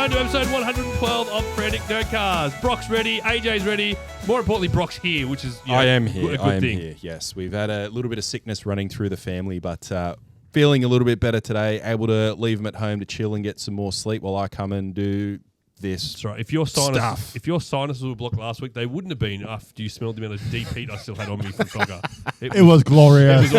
everyone to episode 112 of Frantic Nerdcast. Brock's ready, AJ's ready. More importantly, Brock's here, which is I am here. a good I am thing. here. Yes, we've had a little bit of sickness running through the family, but feeling a little bit better today. Able to leave them at home to chill and get some more sleep while I come and do this. That's right. If your sinuses were blocked last week, they wouldn't have been after you smelled the amount of deep heat I still had on me from Togger. It was glorious.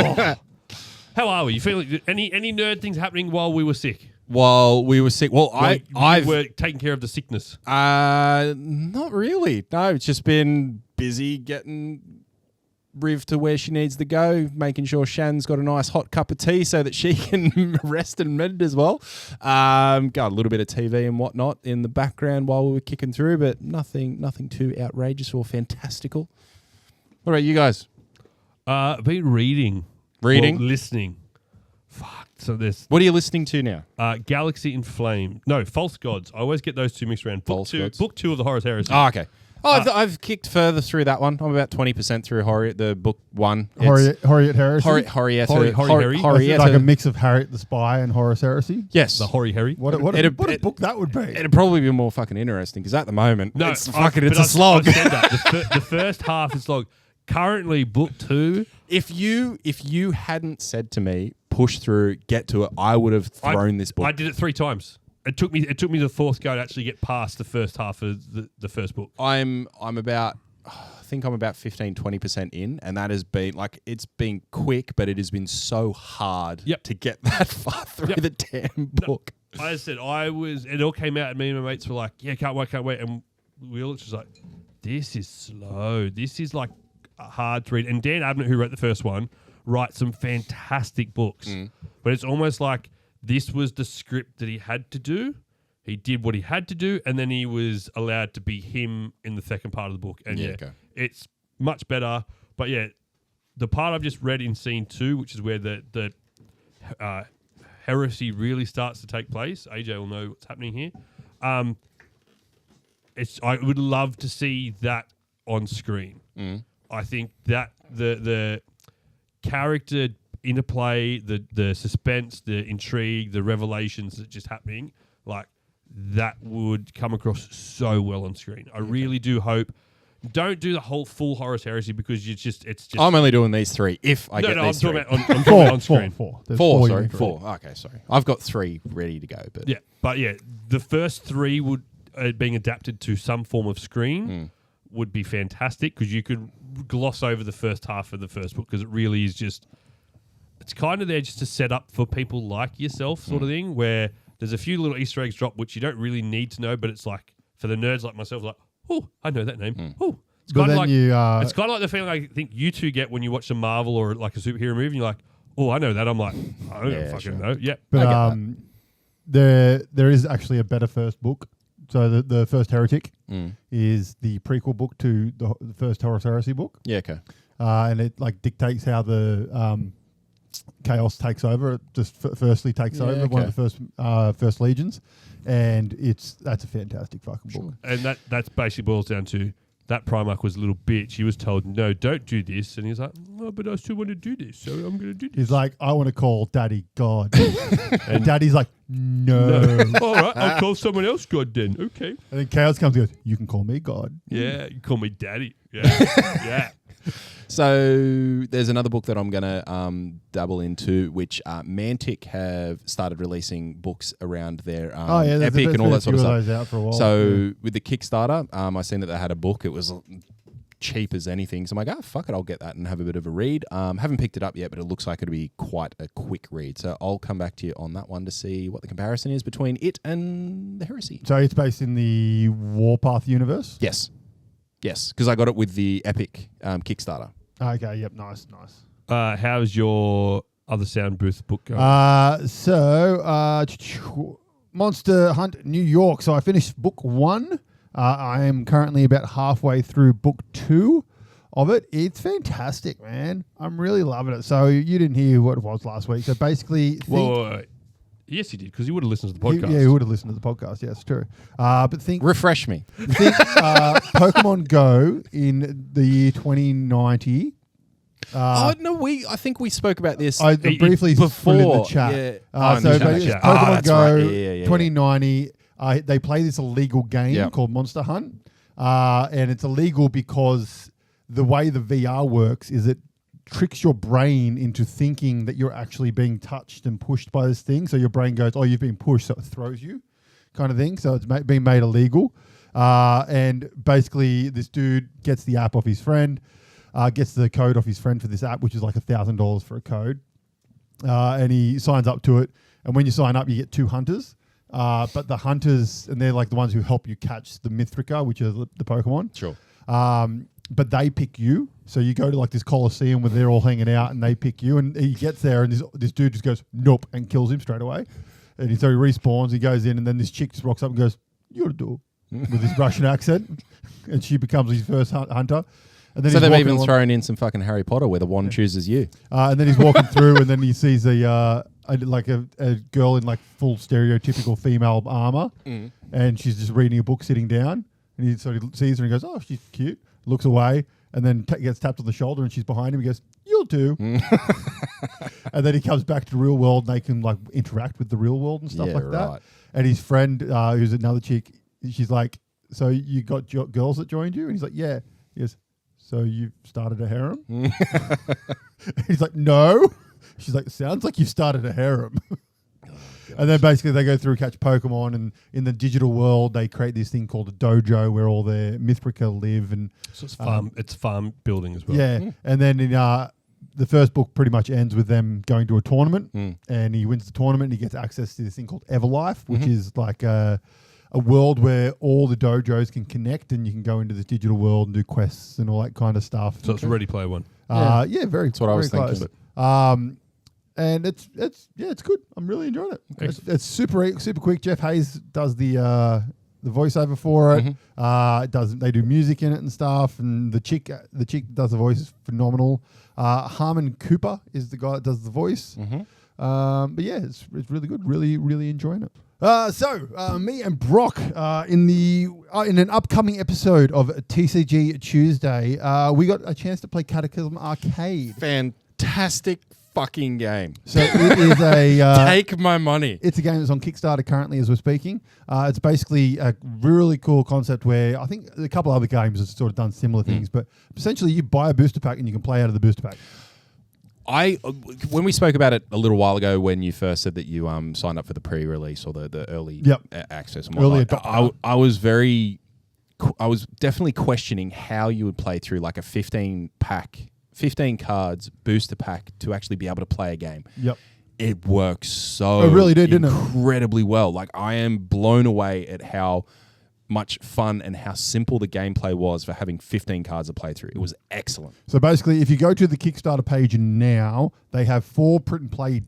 How are we? You feeling any nerd things happening while we were sick? While we were sick, well, I were taking care of the sickness. Not really. No, it's just been busy getting Riv to where she needs to go, making sure Shan's got a nice hot cup of tea so that she can rest and med as well. Got a little bit of TV and whatnot in the background while we were kicking through, but nothing too outrageous or fantastical. What about you guys? I've been reading. Well, listening. Fuck. So there's... What are you listening to now? Galaxy in Flame. No, False Gods. I always get those two mixed around. Book two of the Horus Heresy. Oh, okay. I've kicked further through that one. I'm about 20% through the book one. Harriet Heresy? Harry. It's like a mix of Harriet the Spy and Horus Heresy? Yes. The Horry Harry. What a book that would be. It'd probably be more fucking interesting because at the moment, it's a slog. The first half is slog. Currently, book 2. If you hadn't said to me, push through, get to it, I would have thrown this book. I did it 3 times. It took me the fourth go to actually get past the first half of the first book. I'm about 15-20% in, and that has been it's been quick, but it has been so hard to get that far through the damn book. No, I said it all came out and me and my mates were like, yeah, can't wait. And we all just like, this is slow. This is like hard to read. And Dan Abnett, who wrote the first one, writes some fantastic books. But it's almost like this was the script that he had to do. He did what he had to do, and then he was allowed to be him in the second part of the book. And it's much better. But yeah, the part I've just read in scene 2, which is where the heresy really starts to take place. AJ will know what's happening here. I would love to see that on screen. I think that the character interplay, the suspense, the intrigue, the revelations that are just happening, like that would come across so well on screen. I really do hope. Don't do the whole full Horus Heresy because it's just. I'm only doing these 3. If I get these 3. I'm talking about on screen. Four. Sorry, 4. Okay, sorry. I've got 3 ready to go. But the first 3 would being adapted to some form of screen would be fantastic because you could gloss over the first half of the first book because it really is just. It's kind of there just to set up for people like yourself, sort of thing, where there's a few little Easter eggs drop which you don't really need to know, but it's like for the nerds like myself, like, oh, I know that name. Oh, it's kind of like it's kind of like the feeling I think you two get when you watch a Marvel or like a superhero movie, and you're like, oh, I know that. I'm like, I don't fucking know. Yeah, but there is actually a better first book. So the first Heretic is the prequel book to the first Horus Heresy book. Yeah, okay. And it dictates how the Chaos takes over. It just firstly takes over one of the first legions, and that's a fantastic fucking book. And that's basically boils down to that Primarch was a little bitch. He was told, no, don't do this, and he's like, no, but I still want to do this, so I'm going to do this. He's like, I want to call Daddy God, and Daddy's like, no. All right, I'll call someone else God then. Okay. And then Chaos comes and goes, you can call me God. Yeah, you can call me Daddy. Yeah, yeah. So there's another book that I'm going to dabble into, which Mantic have started releasing books around their Epic and all that sort of stuff. Out for a while. So with the Kickstarter, I seen that they had a book. It was cheap as anything. So I'm like, fuck it, I'll get that and have a bit of a read. Haven't picked it up yet, but it looks like it'll be quite a quick read. So I'll come back to you on that one to see what the comparison is between it and the Heresy. So it's based in the Warpath universe? Yes, because I got it with the Epic Kickstarter. Okay, yep, nice. How's your other sound booth book going? Monster Hunt New York. So I finished book 1. I am currently about halfway through book 2 of it. It's fantastic, man. I'm really loving it. So you didn't hear what it was last week. So basically... Yes, he did, because he would have listened to the podcast. He would have listened to the podcast. Yeah, it's true. But refresh me. Think Pokemon Go in the year 2090. I think we spoke about this. I briefly before put it in the chat. Yeah. Pokemon Go 2090. They play this illegal game called Monster Hunt, and it's illegal because the way the VR works is it tricks your brain into thinking that you're actually being touched and pushed by this thing. So your brain goes, "Oh, you've been pushed," so it throws you, kind of thing. So it's being made illegal. And basically, this dude gets the app off his friend, gets the code off his friend for this app, which is like $1,000 for a code, and he signs up to it. And when you sign up, you get 2 hunters. But the hunters, and they're like the ones who help you catch the Mithrika, which are the Pokemon. Sure. But they pick you. So you go to like this Coliseum where they're all hanging out and they pick you. And he gets there and this dude just goes, nope, and kills him straight away. And so he respawns, he goes in, and then this chick just rocks up and goes, "You're a door," with this Russian accent. And she becomes his first hunter. And then so they've even thrown in some fucking Harry Potter where the wand chooses you. And then he's walking through and then he sees a girl in like full stereotypical female armor. And she's just reading a book sitting down. And he sort of sees her and goes, "Oh, she's cute." Looks away and then gets tapped on the shoulder and she's behind him. He goes, "You'll do." And then he comes back to the real world and they can like interact with the real world and stuff that. And his friend, who's another chick, she's like, "So you got girls that joined you?" And he's like, "Yeah." He goes, "So you started a harem?" He's like, "No." She's like, "Sounds like you started a harem." And then basically they go through catch Pokemon, and in the digital world they create this thing called a dojo where all their Mithrika live, and so it's farm building as well. Yeah, and then in the first book pretty much ends with them going to a tournament, and he wins the tournament. And he gets access to this thing called Everlife, which is like a world where all the dojos can connect, and you can go into this digital world and do quests and all that kind of stuff. So it's Ready Player One. Very. That's what I was thinking. And it's good. I'm really enjoying it. It's super quick. Jeff Hayes does the voiceover for it. They do music in it and stuff. And the chick does the voice is phenomenal. Harmon Cooper is the guy that does the voice. But yeah, it's really good. Really, really enjoying it. So me and Brock in an upcoming episode of TCG Tuesday, we got a chance to play Cataclysm Arcade. Fantastic fucking game. So it is a take my money. It's a game that's on Kickstarter currently as we're speaking. It's basically a really cool concept where I think a couple other games have sort of done similar things, but essentially you buy a booster pack and you can play out of the booster pack. When we spoke about it a little while ago, when you first said that you signed up for the pre-release or the early access, and early I was definitely questioning how you would play through like a 15 cards booster pack to actually be able to play a game. Yep. It works so it really did, didn't it? Incredibly well. Like, I am blown away at how much fun and how simple the gameplay was for having 15 cards to play through. It was excellent. So basically, if you go to the Kickstarter page now, they have 4 print and play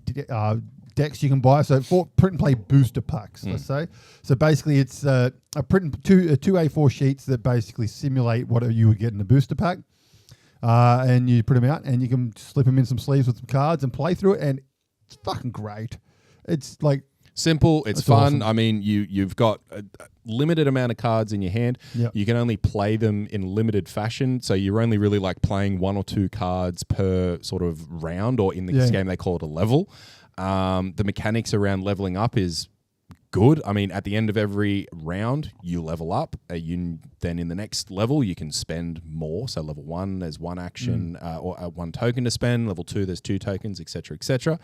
decks you can buy. So 4 print and play booster packs, let's say. So basically, it's a two A4 sheets that basically simulate what you would get in a booster pack. And you put them out, and you can slip them in some sleeves with some cards and play through it, and it's fucking great. It's like simple, it's fun. Awesome. I mean, you've got a limited amount of cards in your hand. Yep. You can only play them in limited fashion, so you're only really like playing 1 or 2 cards per sort of round, or in this game they call it a level. The mechanics around leveling up is good. I mean, at the end of every round, you level up. Then in the next level, you can spend more. So level 1, there's 1 action or 1 token to spend. Level 2, there's 2 tokens, etc., etc.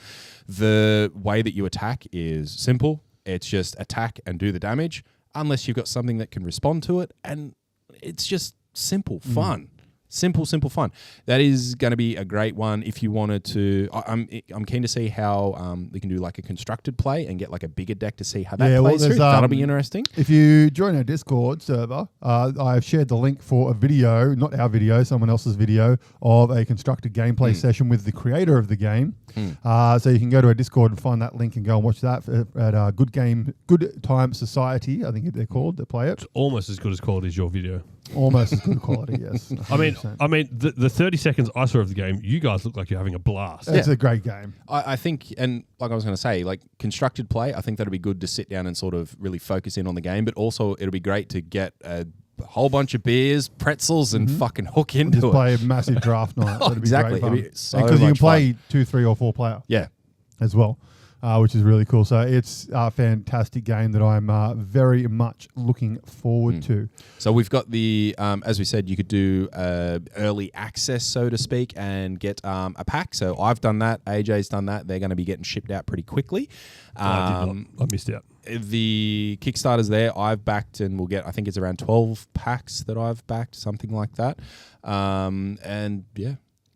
The way that you attack is simple. It's just attack and do the damage, unless you've got something that can respond to it. And it's just simple fun. Simple fun. That is going to be a great one if you wanted to. I'm keen to see how we can do like a constructed play and get like a bigger deck to see how that plays through. That'll be interesting. If you join our Discord server, I've shared the link for a video, not our video, someone else's video, of a constructed gameplay session with the creator of the game. So you can go to our Discord and find that link and go and watch that at Good Time Society, I think they're called, that play it. It's almost as good as quality as your video. Almost as good quality, yes. 100%. I mean, the 30 seconds I saw of the game, you guys look like you're having a blast. It's a great game. I think, and like I was going to say, like constructed play, I think that'll be good to sit down and sort of really focus in on the game, but also it'll be great to get a whole bunch of beers, pretzels, and fucking hook into Just it. play a massive draft night. That'd Exactly. be great fun. It'd be so because you can much play fun. 2, 3, or 4 player. Yeah. As well. which is really cool. So it's a fantastic game that I'm very much looking forward to. So we've got the, as we said, you could do early access, so to speak, and get a pack. So I've done that. AJ's done that. They're going to be getting shipped out pretty quickly. I did not. I missed out. The Kickstarter's there. I've backed and we'll get, I think it's around 12 packs that I've backed, something like that. And yeah.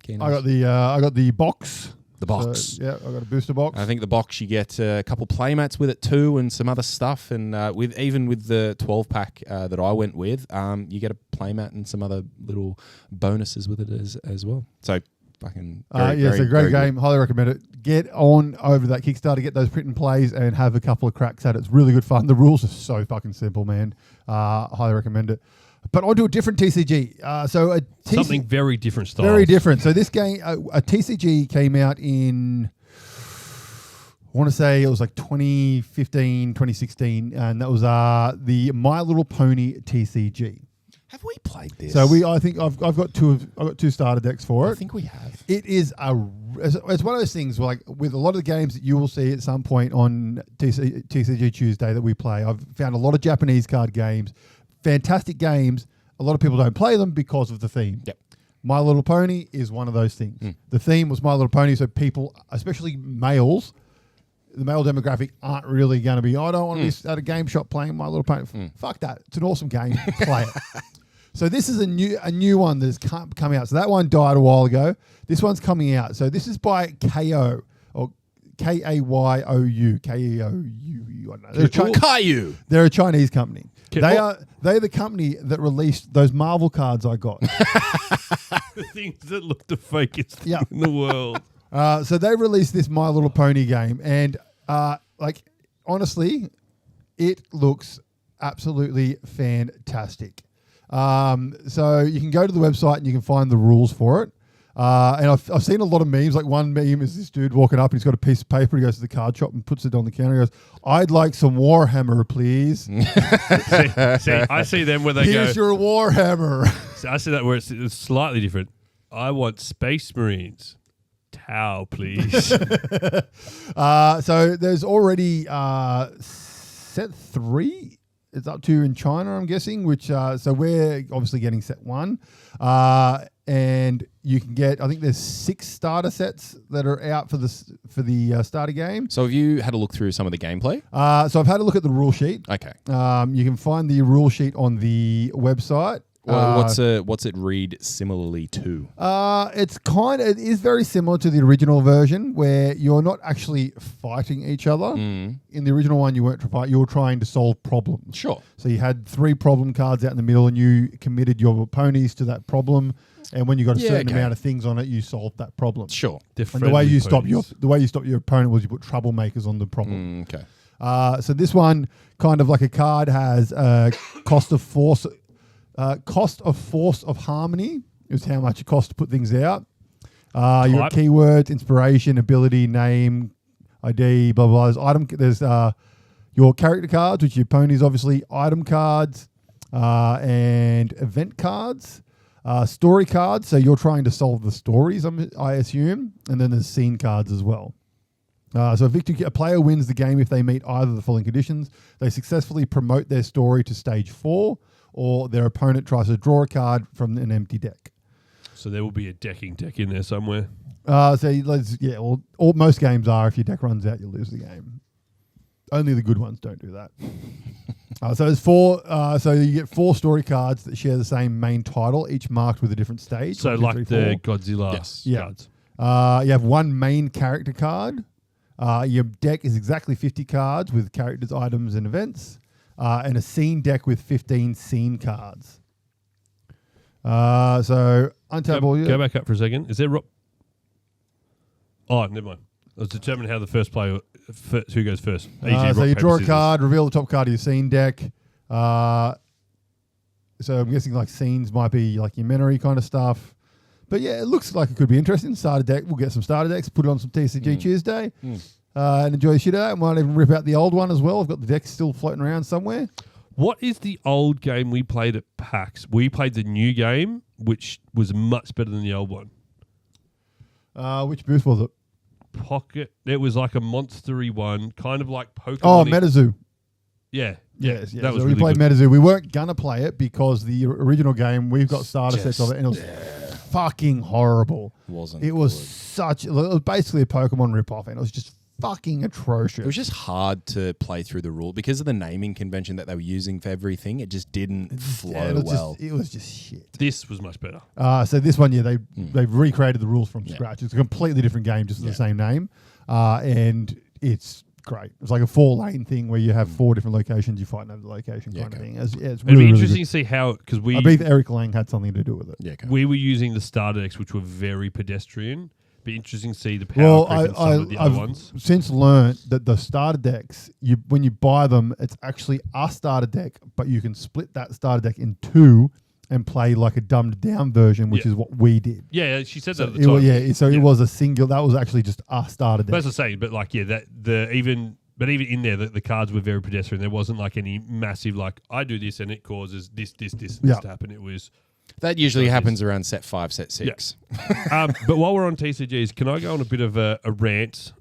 I got the box. The box. So, yeah, I got a booster box. I think the box, you get a couple playmats with it too, and some other stuff. And with the 12 pack that I went with, you get a playmat and some other little bonuses with it as well. So fucking it's a great game. Highly recommend it. Get on over to that Kickstarter, get those print and plays, and have a couple of cracks at it. It's really good fun. The rules are so fucking simple, man. Highly recommend it. But on to a different TCG. Something very different style. Very different. So this game, a TCG came out in, I want to say it was like 2015, 2016, and that was the My Little Pony TCG. Have we played this? So I think I've got two starter decks for it. I think we have. It is it's one of those things like with a lot of the games that you will see at some point on TCG Tuesday that we play. I've found a lot of Japanese card games. Fantastic games. A lot of people don't play them because of the theme. Yep. My Little Pony is one of those things. The theme was My Little Pony, so people, especially males, the male demographic aren't really going to be, I don't want to be at a game shop playing My Little Pony. Fuck that. It's an awesome game. Play it. So this is a new one that's come out. So that one died a while ago. This one's coming out. So this is by KO or Kayyou. K-E-O-U. I don't know. Caillou. They're a Chinese company. They're the company that released those Marvel cards I got. the things that look the fakest thing in the world. So they released this My Little Pony game, and honestly, it looks absolutely fantastic. So you can go to the website and you can find the rules for it. And I've seen a lot of memes. Like one meme is this dude walking up and he's got a piece of paper. He goes to the card shop and puts it on the counter. He goes, "I'd like some Warhammer, please." see, I see them where they Here's your Warhammer. I see that where it's slightly different. I want Space Marines. Tau, please. So there's already set 3. It's up to in China, I'm guessing. Which so we're obviously getting set 1. And you can get, I think there's 6 starter sets that are out for the starter game. So have you had a look through some of the gameplay? So I've had a look at the rule sheet. Okay. You can find the rule sheet on the website. What's it read similarly to? It is very similar to the original version where you're not actually fighting each other. In the original one, you weren't fighting; you were trying to solve problems. Sure. So you had 3 problem cards out in the middle, and you committed your ponies to that problem. And when you got a certain amount of things on it, you solved that problem. Sure. And the way you stop your opponent was you put troublemakers on the problem. Okay. So this one, kind of like a card, has cost of force. Cost of force of harmony is how much it costs to put things out. Your keywords, inspiration, ability, name, ID, blah blah. There's your character cards, which are your ponies, obviously. Item cards and event cards. Story cards, so you're trying to solve the stories, I assume, and then there's scene cards as well. So a player wins the game if they meet either of the following conditions. They successfully promote their story to stage 4, or their opponent tries to draw a card from an empty deck. So there will be a decking deck in there somewhere. Most games are. If your deck runs out, you lose the game. Only the good ones don't do that. So there's 4. So you get 4 story cards that share the same main title, each marked with a different stage. So 1, 2, like 3, the 4. Godzilla cards. You have 1 main character card. Your deck is exactly 50 cards with characters, items, and events. And a scene deck with 15 scene cards. So untap all. Go back up for a second. Is there? Oh, never mind. Let's determine how the first player who goes first. So you draw a card, reveal the top card of your scene deck. So I'm guessing like scenes might be like your memory kind of stuff. But yeah, it looks like it could be interesting. Starter deck. We'll get some starter decks, put it on some TCG Tuesday, and enjoy the shit out of it. Might even rip out the old one as well. I've got the deck still floating around somewhere. What is the old game we played at PAX? We played the new game, which was much better than the old one. Which booth was it? pocket. It was like a monstery one, kind of like Pokemon. Oh, MetaZoo. Yeah. Yes. That was so we really played good. MetaZoo. We weren't gonna play it because the original game, we've got starter sets of it, and it was fucking horrible. Wasn't It was good. it was basically a Pokemon ripoff, and it was just fucking atrocious. It was just hard to play through the rule because of the naming convention that they were using for everything. It just didn't flow well. It was just shit. This was much better. So this one, they've recreated the rules from scratch. It's a completely different game, just with the same name, and it's great. It's like a 4-lane thing where you have 4 different locations. You fight over the location kind of thing. It's really, It'd be really interesting good. to see how, because I believe Eric Lang had something to do with it. Yeah, okay. we were using the starter decks, which were very pedestrian. Be interesting to see the power creep in some of the other ones. Since learned that the starter decks, when you buy them, it's actually a starter deck, but you can split that starter deck in 2 and play like a dumbed down version, which is what we did. Yeah, she said that at the It time. It was a single. That was actually just a starter deck. But as I say, but like, even in there, the cards were very pedestrian. There wasn't like any massive, like, I do this and it causes this to happen. It was... That usually happens around set 5, set 6. Yeah. But while we're on TCGs, can I go on a bit of a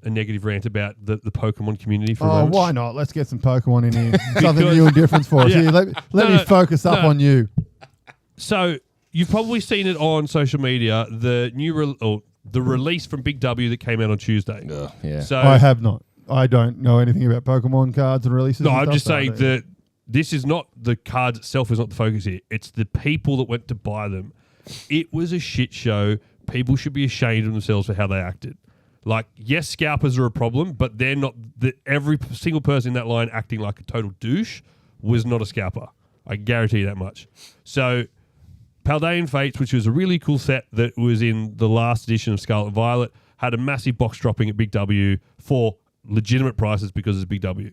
negative rant about the Pokemon community for a moment? Why not? Let's get some Pokemon in here. Something new and different for us. Yeah. Here, let me focus up on you. So you've probably seen it on social media, the release from Big W that came out on Tuesday. Yeah. So I have not. I don't know anything about Pokemon cards and releases. No, and I'm stuff, just so I saying don't- that this is not the cards itself is not the focus here. It's the people that went to buy them. It was a shit show. People should be ashamed of themselves for how they acted. Like, yes, scalpers are a problem, but they're not. Every single person in that line acting like a total douche was not a scalper. I guarantee you that much. So, Paldean Fates, which was a really cool set that was in the last edition of Scarlet and Violet, had a massive box dropping at Big W for legitimate prices because it's Big W.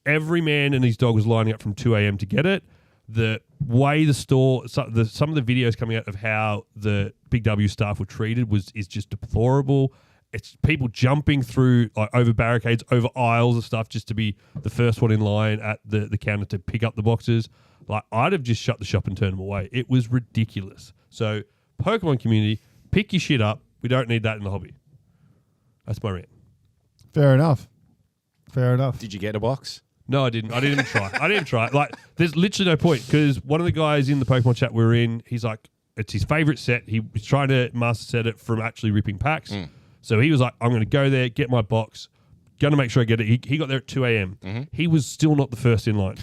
Every man and his dog was lining up from 2 a.m. to get it. The way the store, some of the videos coming out of how the Big W staff were treated is just deplorable. It's people jumping through like over barricades, over aisles of stuff just to be the first one in line at the counter to pick up the boxes. Like, I'd have just shut the shop and turned them away. It was ridiculous. So, Pokemon community, pick your shit up. We don't need that in the hobby. That's my rant. Fair enough. Did you get a box? No, I didn't. I didn't even try. Like, there's literally no point because one of the guys in the Pokemon chat we were in, he's like, it's his favorite set. He was trying to master set it from actually ripping packs. So he was like, I'm going to go there, get my box, going to make sure I get it. He got there at 2 a.m. He was still not the first in line.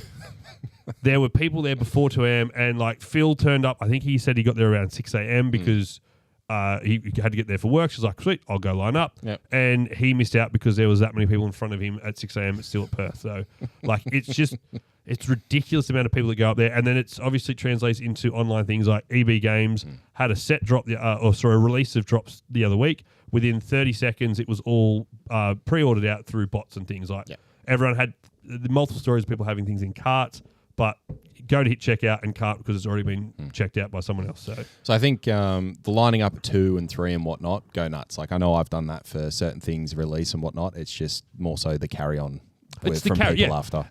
There were people there before 2 a.m. and like Phil turned up. I think he said he got there around 6 a.m. because he had to get there for work. She's like, sweet, I'll go line up. Yep. And he missed out because there was that many people in front of him at 6 a.m. It's still at Perth. So like, it's ridiculous amount of people that go up there. And then it's obviously translates into online things like EB Games had a set drop, a release of drops the other week. Within 30 seconds, it was all pre-ordered out through bots and things like everyone had the multiple stories of people having things in carts, but go to hit checkout and cart because it's already been checked out by someone else. So I think the lining up at 2 and 3 and whatnot, go nuts. Like, I know I've done that for certain things, release and whatnot. It's just more so the carry on from people after.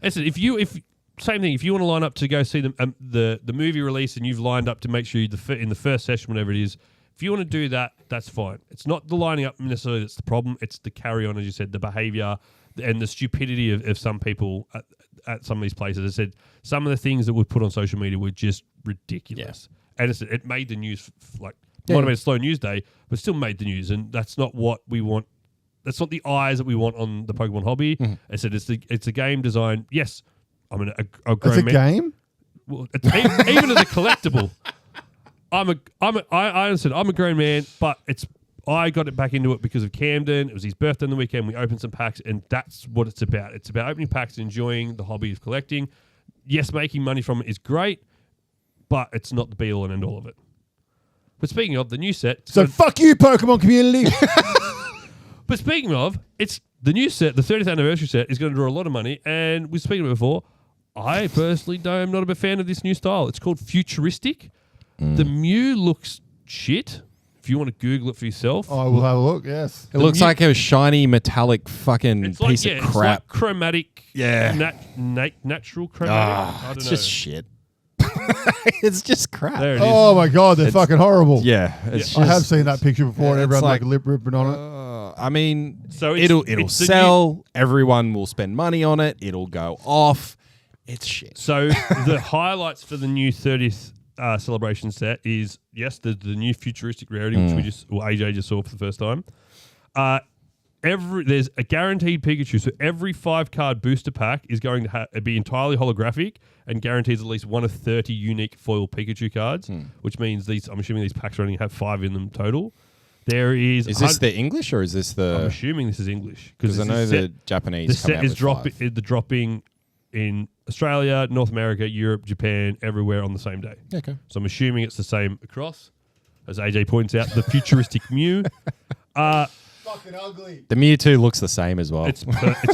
Same thing. If you want to line up to go see the movie release and you've lined up to make sure you're in the first session, whatever it is, if you want to do that, that's fine. It's not the lining up necessarily that's the problem. It's the carry on, as you said, the behavior and the stupidity of some people at some of these places. I said some of the things that were put on social media were just ridiculous. And it made the news, might have been a slow news day, but still made the news. And that's not what we want. That's not the eyes that we want on the Pokemon hobby. I said it's a game design. Yes, I mean a grown It's a game? Well, even as a collectible. I said I'm a grown man, but I got it back into it because of Camden. It was his birthday on the weekend. We opened some packs, and that's what it's about. It's about opening packs and enjoying the hobby of collecting. Yes, making money from it is great, but it's not the be-all and end-all of it. But speaking of the new set... So fuck you, Pokemon community! But speaking of, it's the new set, the 30th anniversary set, is going to draw a lot of money, and we've spoken of it before. I personally am not a big fan of this new style. It's called futuristic. The Mew looks shit. If you want to Google it for yourself. I will have a look, yes. It looks like a shiny metallic fucking piece of crap. It's like chromatic. Yeah. Natural chromatic. I don't It's know. just shit. It's just crap. There it is. Oh my god, they're fucking horrible. Yeah, it's I have just- seen that picture before. And it's everyone like- like lip ripping on it. I mean, So it'll it's the sell. Everyone will spend money on it. It'll go off. It's shit. So the highlights for the new 30th celebration set is the new futuristic rarity, which AJ just saw for the first time. There's a guaranteed Pikachu, so every 5-card booster pack is going to be entirely holographic and guarantees at least one of 30 unique foil Pikachu cards, which means I'm assuming these packs only have 5 in them total. There is. Is this the English or is this I'm the? assuming this is English Because I know the Japanese. The come set out is with 5. dropping in Australia, North America, Europe, Japan, everywhere on the same day. Okay. So I'm assuming it's the same across. As AJ points out, the futuristic Mew. Fucking ugly. The Mewtwo looks the same as well. It's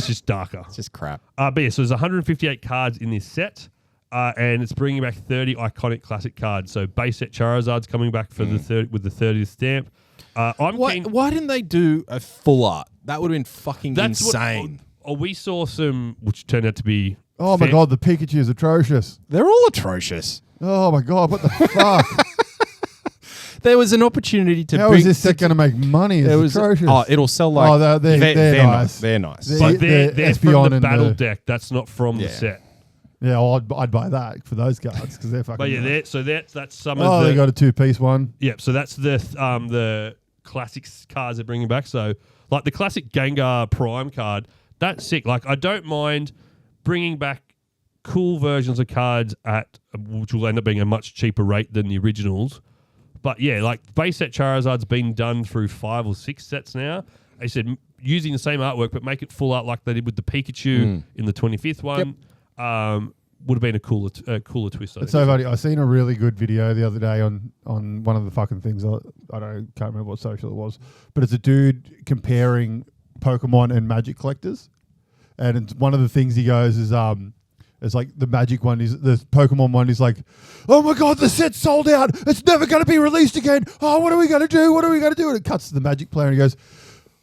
just darker. It's just crap. But yeah, so there's 158 cards in this set, and it's bringing back 30 iconic classic cards. So base set Charizard's coming back for with the 30th stamp. Why didn't they do a full art? That would have been fucking insane. We saw some, which turned out to be. Oh my god, the Pikachu is atrocious. They're all atrocious. Oh my god, what the fuck? There was an opportunity to. How is this set going to make money? It's atrocious. Oh, it'll sell like. Oh, they're nice. They're nice. But they're from Espeon the and battle the- deck. That's not from the set. Yeah, well, I'd buy that for those cards because they're fucking. But yeah, nice. that's some Oh, of the. they got a 2-piece one. Yep. So that's the classic cards they're bringing back. So like the classic Gengar Prime card, that's sick. Like I don't mind bringing back cool versions of cards which will end up being a much cheaper rate than the originals. But yeah, like base set Charizard's been done through 5 or 6 sets now. They said using the same artwork, but make it full art like they did with the Pikachu in the 25th one. Would have been a cooler twist. It's so funny. I seen a really good video the other day on one of the fucking things. I can't remember what social it was, but it's a dude comparing Pokemon and Magic collectors, and it's one of the things he goes is it's like the Magic one is the Pokemon one is like, oh my god, the set's sold out. It's never going to be released again. Oh, what are we going to do? What are we going to do? And it cuts to the Magic player and he goes,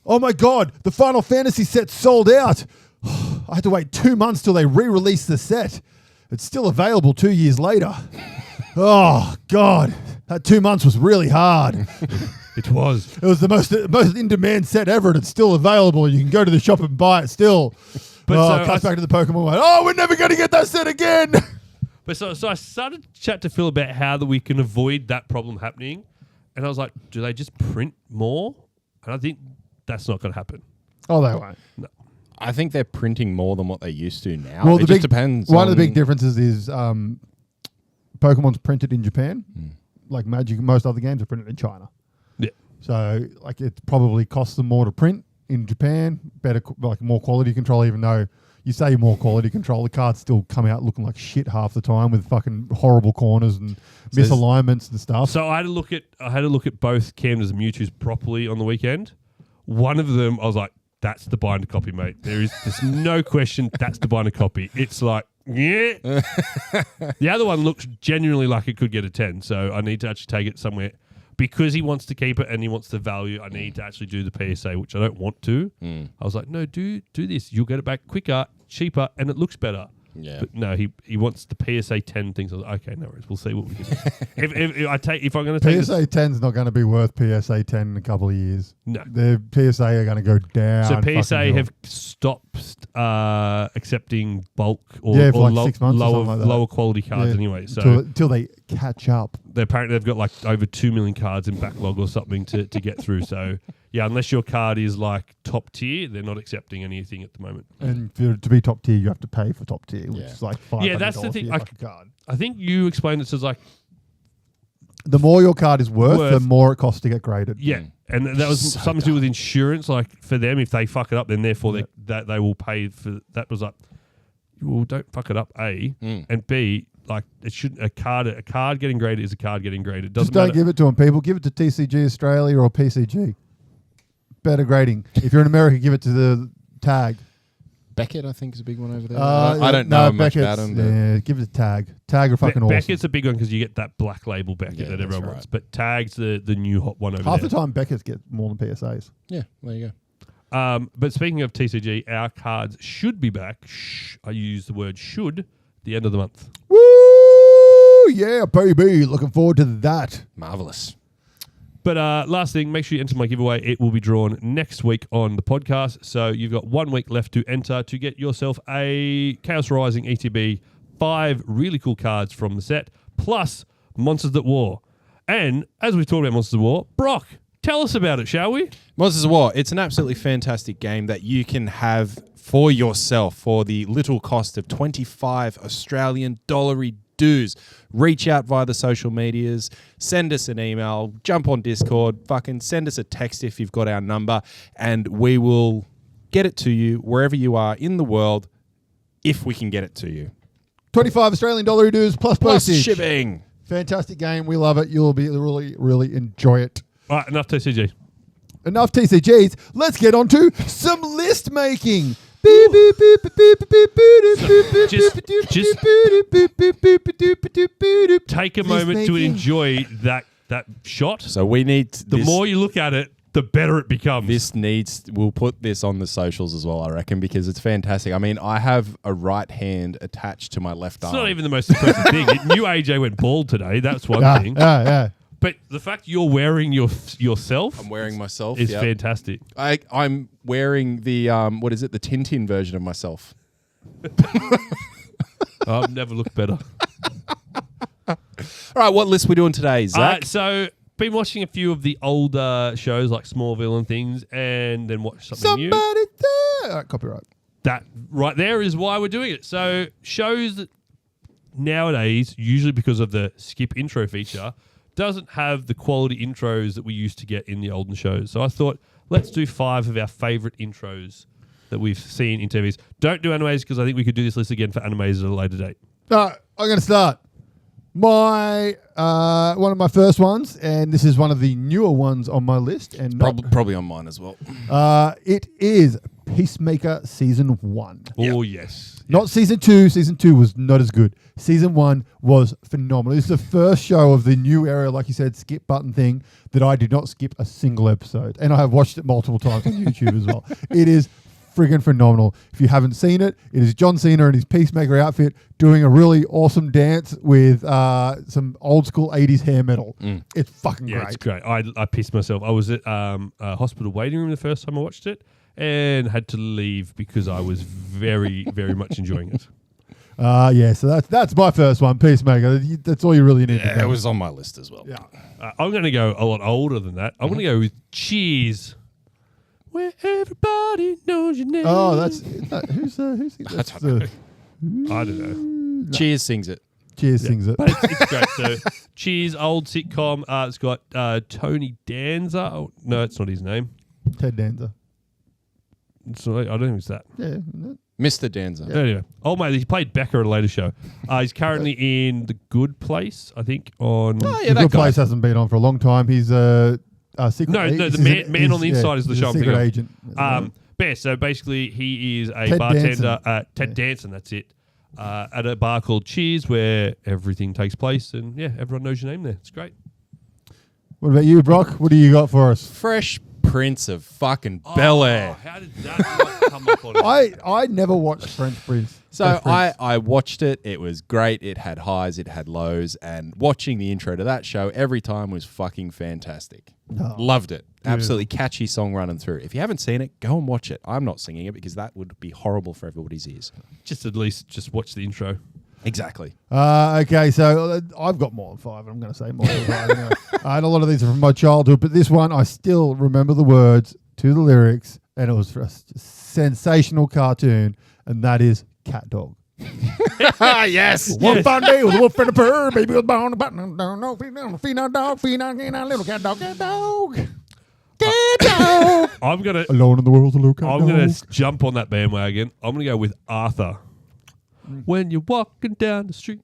oh my god, the Final Fantasy set's sold out. I had to wait 2 months till they re-released the set. It's still available 2 years later. Oh, God. That 2 months was really hard. It was. It was the most in-demand set ever, and it's still available. You can go to the shop and buy it still. But it cuts back to the Pokemon one. Oh, we're never going to get that set again. But so I started to chat to Phil about how we can avoid that problem happening. And I was like, do they just print more? And I think that's not going to happen. Oh, they won't. No. I think they're printing more than what they used to now. Well, It just depends. One of the big differences is Pokemon's printed in Japan. Like Magic, most other games are printed in China. Yeah. So, like, it probably costs them more to print in Japan. Better, like, more quality control. Even though you say more quality control, the cards still come out looking like shit half the time with fucking horrible corners and misalignments and stuff. So I had to look at both Camden's and Mewtwo's properly on the weekend. One of them, I was like, that's the binder copy, mate. There's no question that's the binder copy. It's like, yeah. The other one looks genuinely like it could get a 10, so I need to actually take it somewhere. Because he wants to keep it and he wants the value, I need to actually do the PSA, which I don't want to. I was like, no, do this. You'll get it back quicker, cheaper, and it looks better. Yeah. But no, he wants the PSA 10 things. I was like, okay, no worries. We'll see what we can do. if I'm going to take PSA 10's not going to be worth PSA 10 in a couple of years. No. The PSA are going to go down. So PSA fucking have stopped accepting bulk or, Yeah, for or like 6 months or something like that. lower quality cards anyway. So until they catch up. apparently they've got like over 2 million cards in backlog or something to get through. So yeah, unless your card is like top tier, they're not accepting anything at the moment. And to be top tier, you have to pay for top tier, which is like $500 Yeah, that's the thing. for your fucking card. I think you explained it as like The more your card is worth, the more it costs to get graded. yeah, and that was something to do with insurance. Like for them, if they fuck it up, then therefore they will pay for that. Was like, well, don't fuck it up. A and B. Like it should a card getting graded is a card getting graded. Just don't give it to them, people. Give it to TCG Australia or PCG. Better grading. If you're in America, give it to the Tag. Beckett, I think, is a big one over there. I don't know much about him. Yeah, give it to Tag. Tag are fucking awesome. Beckett's a big one because you get that black label Beckett that everyone wants. But Tag's the new hot one over there. Half the time, Beckett's get more than PSAs. Yeah, there you go. But speaking of TCG, our cards should be back. I use the word should. The end of the month. Woo! yeah, baby. Looking forward to that. Marvelous. But last thing, make sure you enter my giveaway. It will be drawn next week on the podcast. So you've got 1 week left to enter to get yourself a Chaos Rising ETB, 5 really cool cards from the set, plus Monsters at War. And as we've talked about Monsters at War, Brock, tell us about it, shall we? Monsters of War, it's an absolutely fantastic game that you can have for yourself for the little cost of 25 Australian dollary dues. Reach out via the social medias, send us an email, jump on Discord, fucking send us a text if you've got our number, and we will get it to you wherever you are in the world if we can get it to you. 25 Australian dollar dues plus Plus postage. shipping. Fantastic game. We love it. You'll be really, really enjoy it. All right, enough TCG. Enough TCGs. Let's get on to some list making. Take a moment to enjoy that shot. So we need The more you look at it, the better it becomes. We'll put this on the socials as well, I reckon, because it's fantastic. I mean, I have a right hand attached to my left arm. It's not even the most impressive thing. It knew AJ went bald today. That's one thing. Yeah. But the fact you're wearing yourself, I'm wearing myself. is yep. fantastic. I'm wearing the what is it? The Tintin version of myself. I've never looked better. All right, what list we doing today, Zach? So, been watching a few of the older shows like Smallville and things, and then watched something new. Somebody there. Copyright. That right there is why we're doing it. So, shows that nowadays, usually because of the skip intro feature, doesn't have the quality intros that we used to get in the olden shows. So I thought, let's do 5 of our favourite intros that we've seen in TVs. Don't do animes because I think we could do this list again for animes at a later date. I'm going to start. One of my first ones, and this is one of the newer ones on my list, and Probably on mine as well. it is Peacemaker Season 1. Oh, yes. Not Season 2. Season 2 was not as good. Season 1 was phenomenal. This is the first show of the new era, like you said, skip button thing, that I did not skip a single episode. And I have watched it multiple times on YouTube as well. It is friggin' phenomenal. If you haven't seen it, it is John Cena in his Peacemaker outfit doing a really awesome dance with some old school 80s hair metal. It's fucking Yeah, great. it's great. I pissed myself. I was at a hospital waiting room the first time I watched it and had to leave because I was very, very much enjoying it. So that's my first one, Peacemaker. That's all you really need to Yeah, know. it was on my list as well. Yeah. I'm going to go a lot older than that. I'm going to go with Cheers. Where everybody knows your name. Oh, who's that's I don't I don't know. Cheers sings it. Cheers sings it. But it's great. So, Cheers, old sitcom. It's got Tony Danza. Oh, no, it's not his name. Ted Danza. It's not, I don't think it's that. Yeah. Mr. Danza. Anyway, old mate, he played Becker at a later show. He's currently in The Good Place, I think, on... Oh, yeah, The that Good guy. Place hasn't been on for a long time. He's a secret No, agent. the man on the inside is the he's show a I'm secret thinking of. agent. But yeah, so basically, he is a Ted bartender Danson. at Ted Danson, that's it, at a bar called Cheers, where everything takes place, and yeah, everyone knows your name there. It's great. What about you, Brock? What do you got for us? Fresh Prince of fucking Bel Air. How did that not come up on it? I never watched French Prince. So I watched it. It was great. It had highs, it had lows, and watching the intro to that show every time was fucking fantastic. Loved it. Absolutely catchy song running through. If you haven't seen it, go and watch it. I'm not singing it because that would be horrible for everybody's ears. Just at least just watch the intro. Exactly. Okay, so I've got more than 5. I'm going to say more than 5. Anyway. And a lot of these are from my childhood, but this one I still remember the words to the lyrics, and it was just a sensational cartoon, and that is Cat Dog. Yes. One fine day with a wolf and a purr, baby was born a button, no, feed on dog, little cat dog, cat dog. Cat dog. I'm gonna Alone in the world, a little cat dog. Jump on that bandwagon. I'm gonna go with Arthur. When you're walking down the street,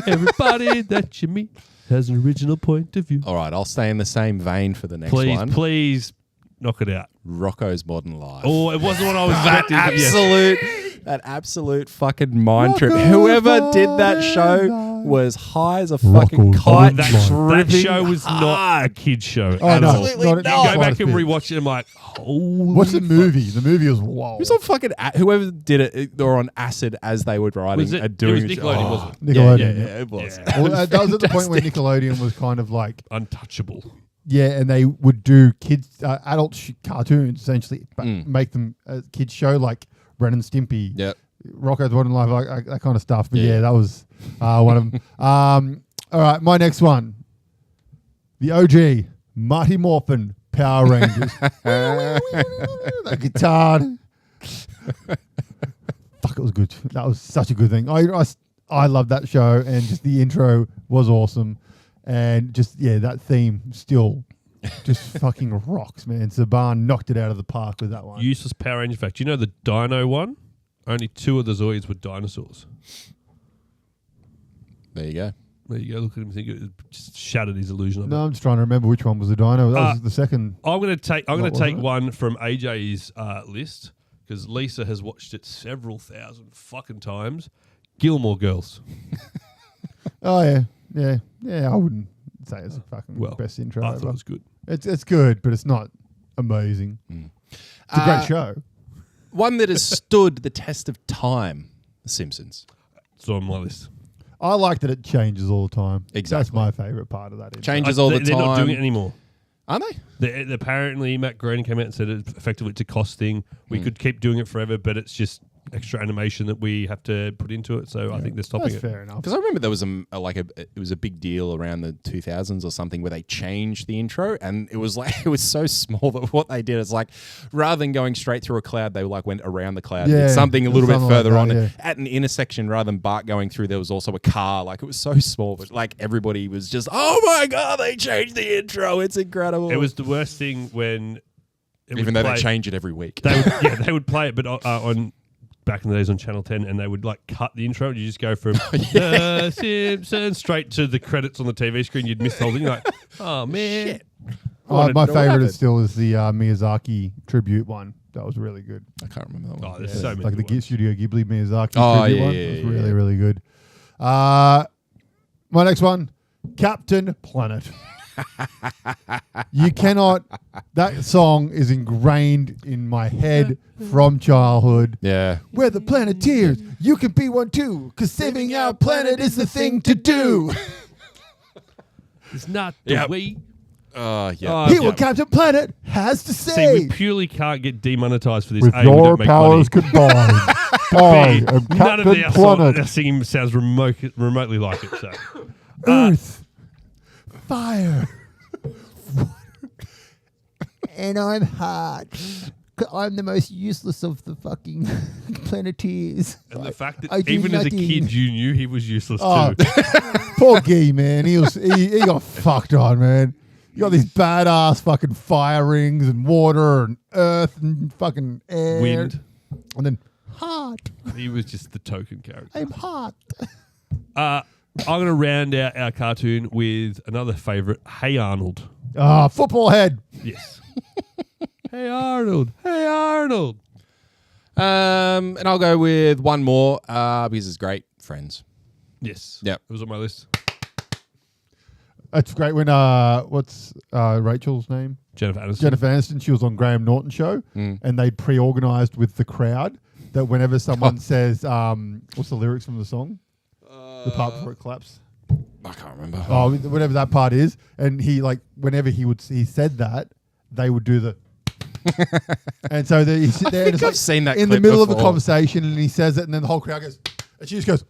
everybody that you meet has an original point of view. All right, I'll stay in the same vein for the next one. Please knock it out. Rocco's Modern Life. Oh, it wasn't what I was expecting. but yes. That absolute fucking mind trip. Whoever did that show was high as a fucking Rockles. kite. That show was not a kid's show Oh, at no. all. Absolutely Not You not go back slightest and bit. rewatch it, and I'm like, What's the movie? The movie was wild. It was on fucking whoever did it. They were on acid as they were writing Was it- and doing it was it. Nickelodeon, wasn't it? Nickelodeon. Yeah, it was. Yeah. Well, that was at the point where Nickelodeon was kind of like, Untouchable. yeah, and they would do kids, adult cartoons essentially, but make them a kids show like Ren and Stimpy, Yep. Rocko's Modern Life, like that kind of stuff. But Yeah. yeah, that was one of them. All right, my next one, the OG Mighty Morphin Power Rangers. The guitar. Fuck, it was good. That was such a good thing. I loved that show, and just the intro was awesome, and just that theme still just fucking rocks, man. Saban knocked it out of the park with that one. Useless Power Ranger fact. Do you know the Dino one? Only 2 of the Zoids were dinosaurs. There you go. There you go. Look at him. Think it just shattered his illusion of No, it. I'm just trying to remember which one was the dino. That was the second. I'm going to take What was it? one from AJ's list because Lisa has watched it several thousand fucking times. Gilmore Girls. Oh yeah. I wouldn't say it's a fucking best intro I ever. thought it was good. It's good, but it's not amazing. It's a great show. One that has stood the test of time. The Simpsons. It's on my list. I like that it changes all the time. Exactly. That's my favourite part of that. intro. Changes all the They're time. not doing it anymore. Aren't they? Apparently, Matt Groening came out and said effectively it's a cost thing. We could keep doing it forever, but it's just extra animation that we have to put into it. So I think they're stopping That's it. fair enough. Because I remember there was it was a big deal around the 2000s or something where they changed the intro, and it was like it was so small that what they did is like rather than going straight through a cloud, they like went around the cloud, Yeah, did something a little bit something like further that, on, yeah. and at an intersection rather than Bart going through, there was also a car. Like it was so small, but like everybody was just, oh my god, they changed the intro. It's incredible. It was the worst thing when, even though they change it every week. they would play it, but on. Back in the days on Channel 10, and they would like cut the intro. You just go from The Simpsons straight to the credits on the TV screen. You'd miss the whole thing. You're like, oh man. Shit. My favourite happened? is still the Miyazaki tribute one. That was really good. I can't remember that one. Oh, there's Yeah, so many. like the good ones. Studio Ghibli Miyazaki Oh, tribute yeah, one. yeah, It was yeah, really, yeah. really good. My next one, Captain Planet. You cannot. That song is ingrained in my head from childhood. Yeah. We're the Planeteers. You can be one too, because saving our planet is the thing to do. It's not the Yep. way. Yeah. Hear what Captain Planet has to See, say. we purely can't get demonetized for this. With A, we your don't make powers money. combined, I am None of Captain our, Planet. our singing sounds remotely like it. So, Earth, fire, and I'm hot. I'm the most useless of the fucking Planeteers. and the fact I that do even as a nothing. kid you knew he was useless Oh, too. poor Guy, man. He got fucked on, man. You got these badass fucking fire rings and water and earth and fucking air. Wind. And then hot. He was just the token character. I'm hot. I'm going to round out our cartoon with another favourite. Hey Arnold. Football head. Yes. Hey Arnold. Hey Arnold. And I'll go with one more because it's great. Friends. Yes. Yep. It was on my list. That's great when what's Rachel's name? Jennifer Aniston. Jennifer Aniston. She was on Graham Norton show, and they pre-organized with the crowd that whenever someone says, "What's the lyrics from the song?" The part before it claps. I can't remember. Oh, whatever that part is, and he whenever he said that, they would do the. And so he's sitting there, and it's I've like seen that in the clip middle of the before. conversation, and he says it, and then the whole crowd goes, and she just goes.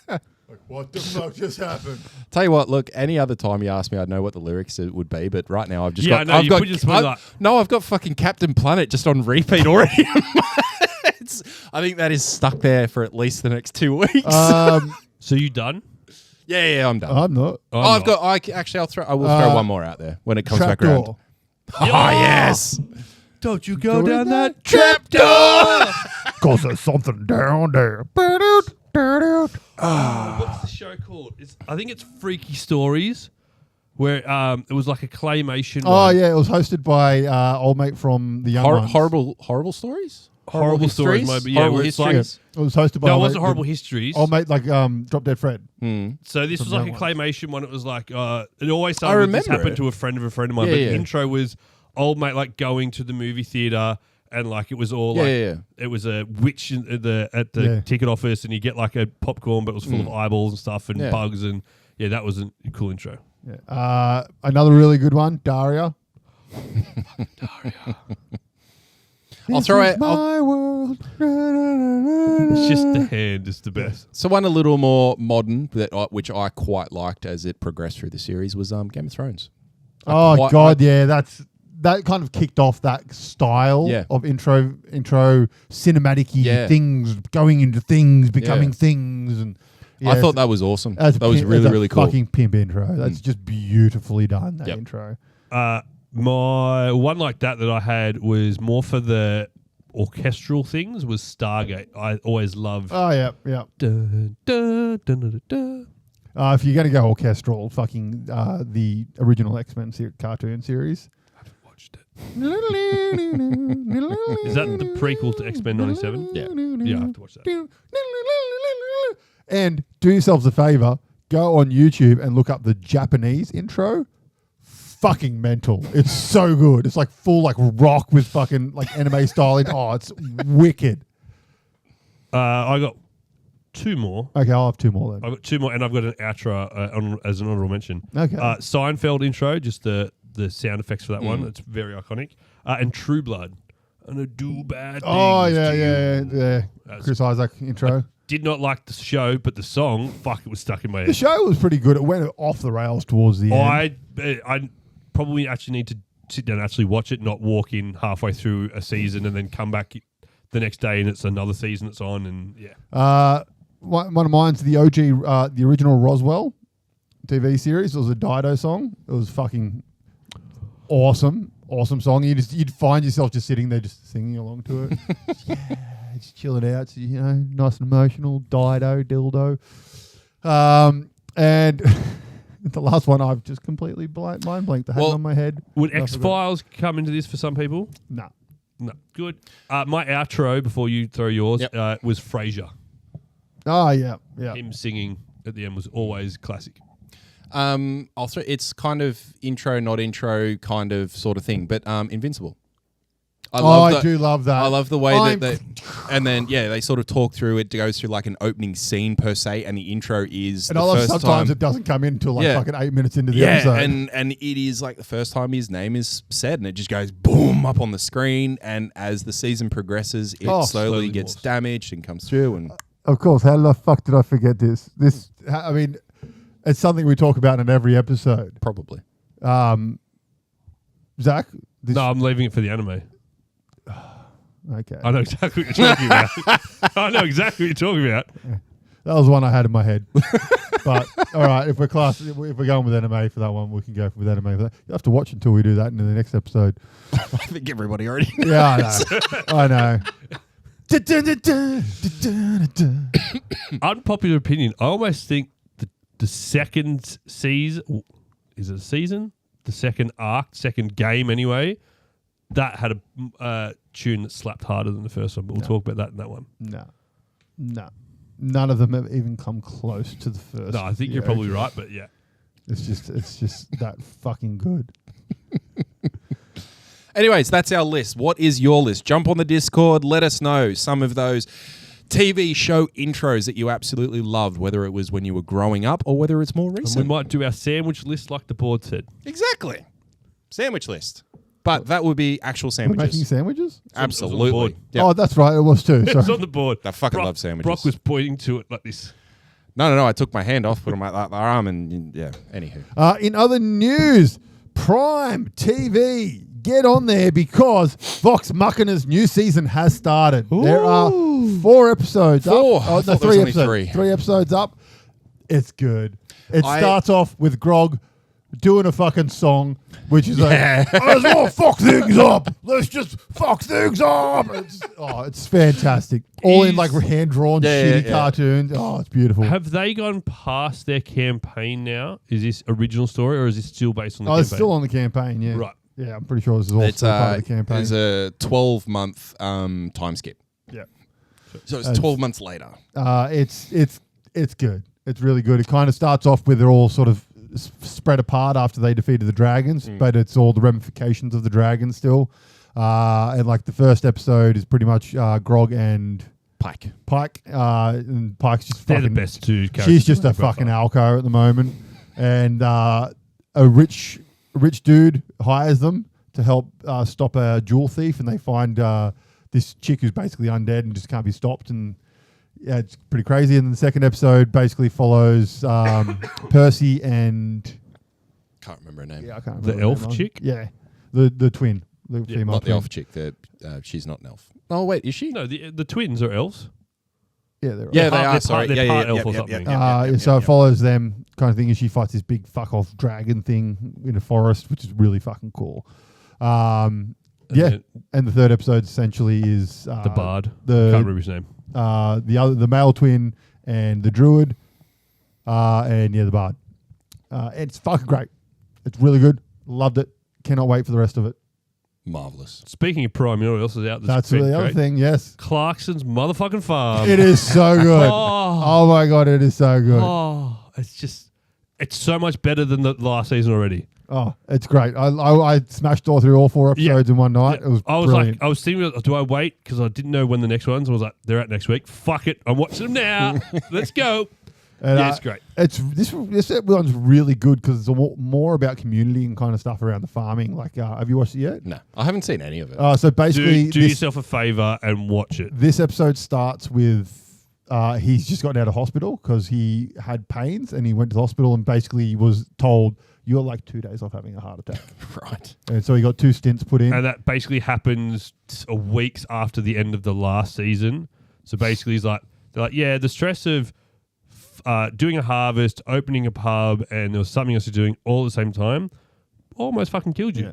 Like, what the fuck just happened? Tell you what, look, any other time you ask me, I'd know what the lyrics would be, but right now I've just Yeah, got. I know, I've you got put your spoon like- I've got fucking Captain Planet just on repeat already. I think that is stuck there for at least the next 2 weeks. So you done? yeah, I'm done. I'm not. I'm I've not. got. I will throw one more out there when it comes back around. Trapdoor. Oh yes. Don't you go Go down in that Trapdoor. Cause there's something down there. What's the show called? I think it's Freaky Stories, where it was like a claymation. Oh one. yeah, it was hosted by old mate from the Young Ones. Horrible stories. Horrible Stories, maybe. Yeah, Horrible where it's like, Histories. It was hosted by. no, it wasn't Horrible Histories. Oh, mate, like Drop Dead Fred. So this was From like a that claymation one. It was like it always I started with remember this happened it. to a friend of mine. But the intro was old mate like going to the movie theater and like it was all it was a witch at the ticket office and you get like a popcorn but it was full of eyeballs and stuff and bugs and that was a cool intro. Yeah. Another really good one, Daria. I'll throw it. My world. It's just the hand is the best. So one a little more modern, which I quite liked as it progressed through the series, was Game of Thrones. That kind of kicked off that style of intro cinematic-y things, going into things, becoming things, and I thought that was awesome. That was really cool. Fucking pimp intro. That's just beautifully done. That intro. My one like that I had was more for the orchestral things was Stargate. I always loved. Oh yeah. Dun, dun, dun, dun, dun. If you're gonna go orchestral, fucking the original X-Men cartoon series. I haven't watched it. Is that the prequel to X-Men 97? Yeah, I have to watch that. And do yourselves a favor, go on YouTube and look up the Japanese intro. Fucking mental. It's so good. It's like full like rock with fucking like anime styling. Oh, it's wicked. I got two more. Okay, I'll have two more then. I've got two more, and I've got an outro as an honorable mention. Okay. Seinfeld intro, just the sound effects for that one. It's very iconic. And True Blood. And I do bad things. Oh yeah. Chris Isaac intro. Did not like the show, but the song, fuck, it was stuck in my head. The show was pretty good. It went off the rails towards the end. I probably actually need to sit down and actually watch it, not walk in halfway through a season and then come back the next day and it's another season it's on and one of mine's the OG, the original Roswell TV series. It was a Dido song. It was fucking awesome song. You'd find yourself just sitting there just singing along to it. Just chilling out, so, nice and emotional. Dido, dildo. And the last one I've just completely mind blanked. I had it on my head. Would X-Files come into this for some people? No. Good. My outro before you throw yours was Frasier. Oh yeah. Him singing at the end was always classic. It's kind of intro, not intro, kind of sort of thing. But Invincible. I do love that. I love the way that and then they sort of talk through it. It goes through like an opening scene per se, and the intro is. And the I love first sometimes time, it doesn't come in until fucking 8 minutes into the episode. and it is like the first time his name is said, and it just goes boom up on the screen. And as the season progresses, it slowly gets damaged and comes through. And of course, how the fuck did I forget this? I mean, it's something we talk about in every episode. Probably. Zach? No, I'm leaving it for the anime. Okay. I know exactly what you're talking about. I know exactly what you're talking about. That was one I had in my head. But all right, if we're going with anime for that one, we can go with anime for that. You have to watch until we do that in the next episode. I think everybody already knows. Yeah, I know. Unpopular opinion. I almost think the second season, is it a season? The second arc, second game anyway, that had a tune that slapped harder than the first one, but we'll talk about that in that one. No. None of them have even come close to the first. No, I think you're probably right, but yeah. It's just that fucking good. Anyways, that's our list. What is your list? Jump on the Discord. Let us know some of those TV show intros that you absolutely loved, whether it was when you were growing up or whether it's more recent. And we might do our sandwich list like the board said. Exactly. Sandwich list. But that would be actual sandwiches. We're making sandwiches? Absolutely. Yep. Oh, that's right. It was too. It's on the board. I fucking love sandwiches. Brock was pointing to it like this. No. I took my hand off, put it on my arm, and anywho. In other news, Prime TV, get on there because Vox Machina's new season has started. Ooh. There are 4 episodes up. Oh, no, 3 episodes. Three. 3 episodes up. It's good. It starts off with Grog doing a fucking song, which is like, let's all fuck things up. Let's just fuck things up. It's fantastic. All in like hand-drawn shitty cartoons. Oh, it's beautiful. Have they gone past their campaign now? Is this original story or is this still based on the campaign? It's still on the campaign, yeah. Right. Yeah, I'm pretty sure this is all It's still part of the campaign. It's a 12-month time skip. Yeah. So it's 12 months later. It's good. It's really good. It kind of starts off with they're all sort of spread apart after they defeated the dragons, but it's all the ramifications of the dragons still. And like the first episode is pretty much Grog and Pike. And Pike's just They're fucking, the best two characters. she's just a by far. fucking alco at the moment, and a rich dude hires them to help stop a jewel thief, and they find this chick who's basically undead and just can't be stopped, and yeah, it's pretty crazy. And then the second episode basically follows Percy and Can't remember her name. I can't The remember elf her name. chick? Yeah, the twin, the Yeah, female Not the twin. elf chick. She's not an elf. Oh, wait, is she? No, the twins are elves. Yeah, they're Yeah, right. they They're are. part- Sorry. they're Yeah, part yeah, elf or yeah, something. yeah, So it follows them kind of thing, and she fights this big fuck off dragon thing in a forest, which is really fucking cool. then And the third episode essentially is The bard. Can't the remember his name. the male twin and the druid, and the bard. It's fucking great. It's really good. Loved it. Cannot wait for the rest of it. Marvelous. Speaking of Prime, you know what else is out? That's the other thing. Yes, Clarkson's motherfucking farm. it is so good. Oh. Oh my god, it is so good. Oh, it's so much better than the last season already. Oh, it's great. I smashed through all 4 episodes in one night. It was brilliant. I was thinking, do I wait? Because I didn't know when the next ones. I was like, they're out next week. Fuck it. I'm watching them now. Let's go. And, yeah, it's great. This one's really good because it's more about community and kind of stuff around the farming. Like, have you watched it yet? No, I haven't seen any of it. So basically, Do yourself a favor and watch it. this episode starts with he's just gotten out of hospital because he had pains and he went to the hospital and basically was told, you're like 2 days off having a heart attack. Right. And so he got 2 stints put in. And that basically happens weeks after the end of the last season. So basically, they're like, yeah, the stress of doing a harvest, opening a pub, and there was something else you're doing all at the same time, almost fucking killed you.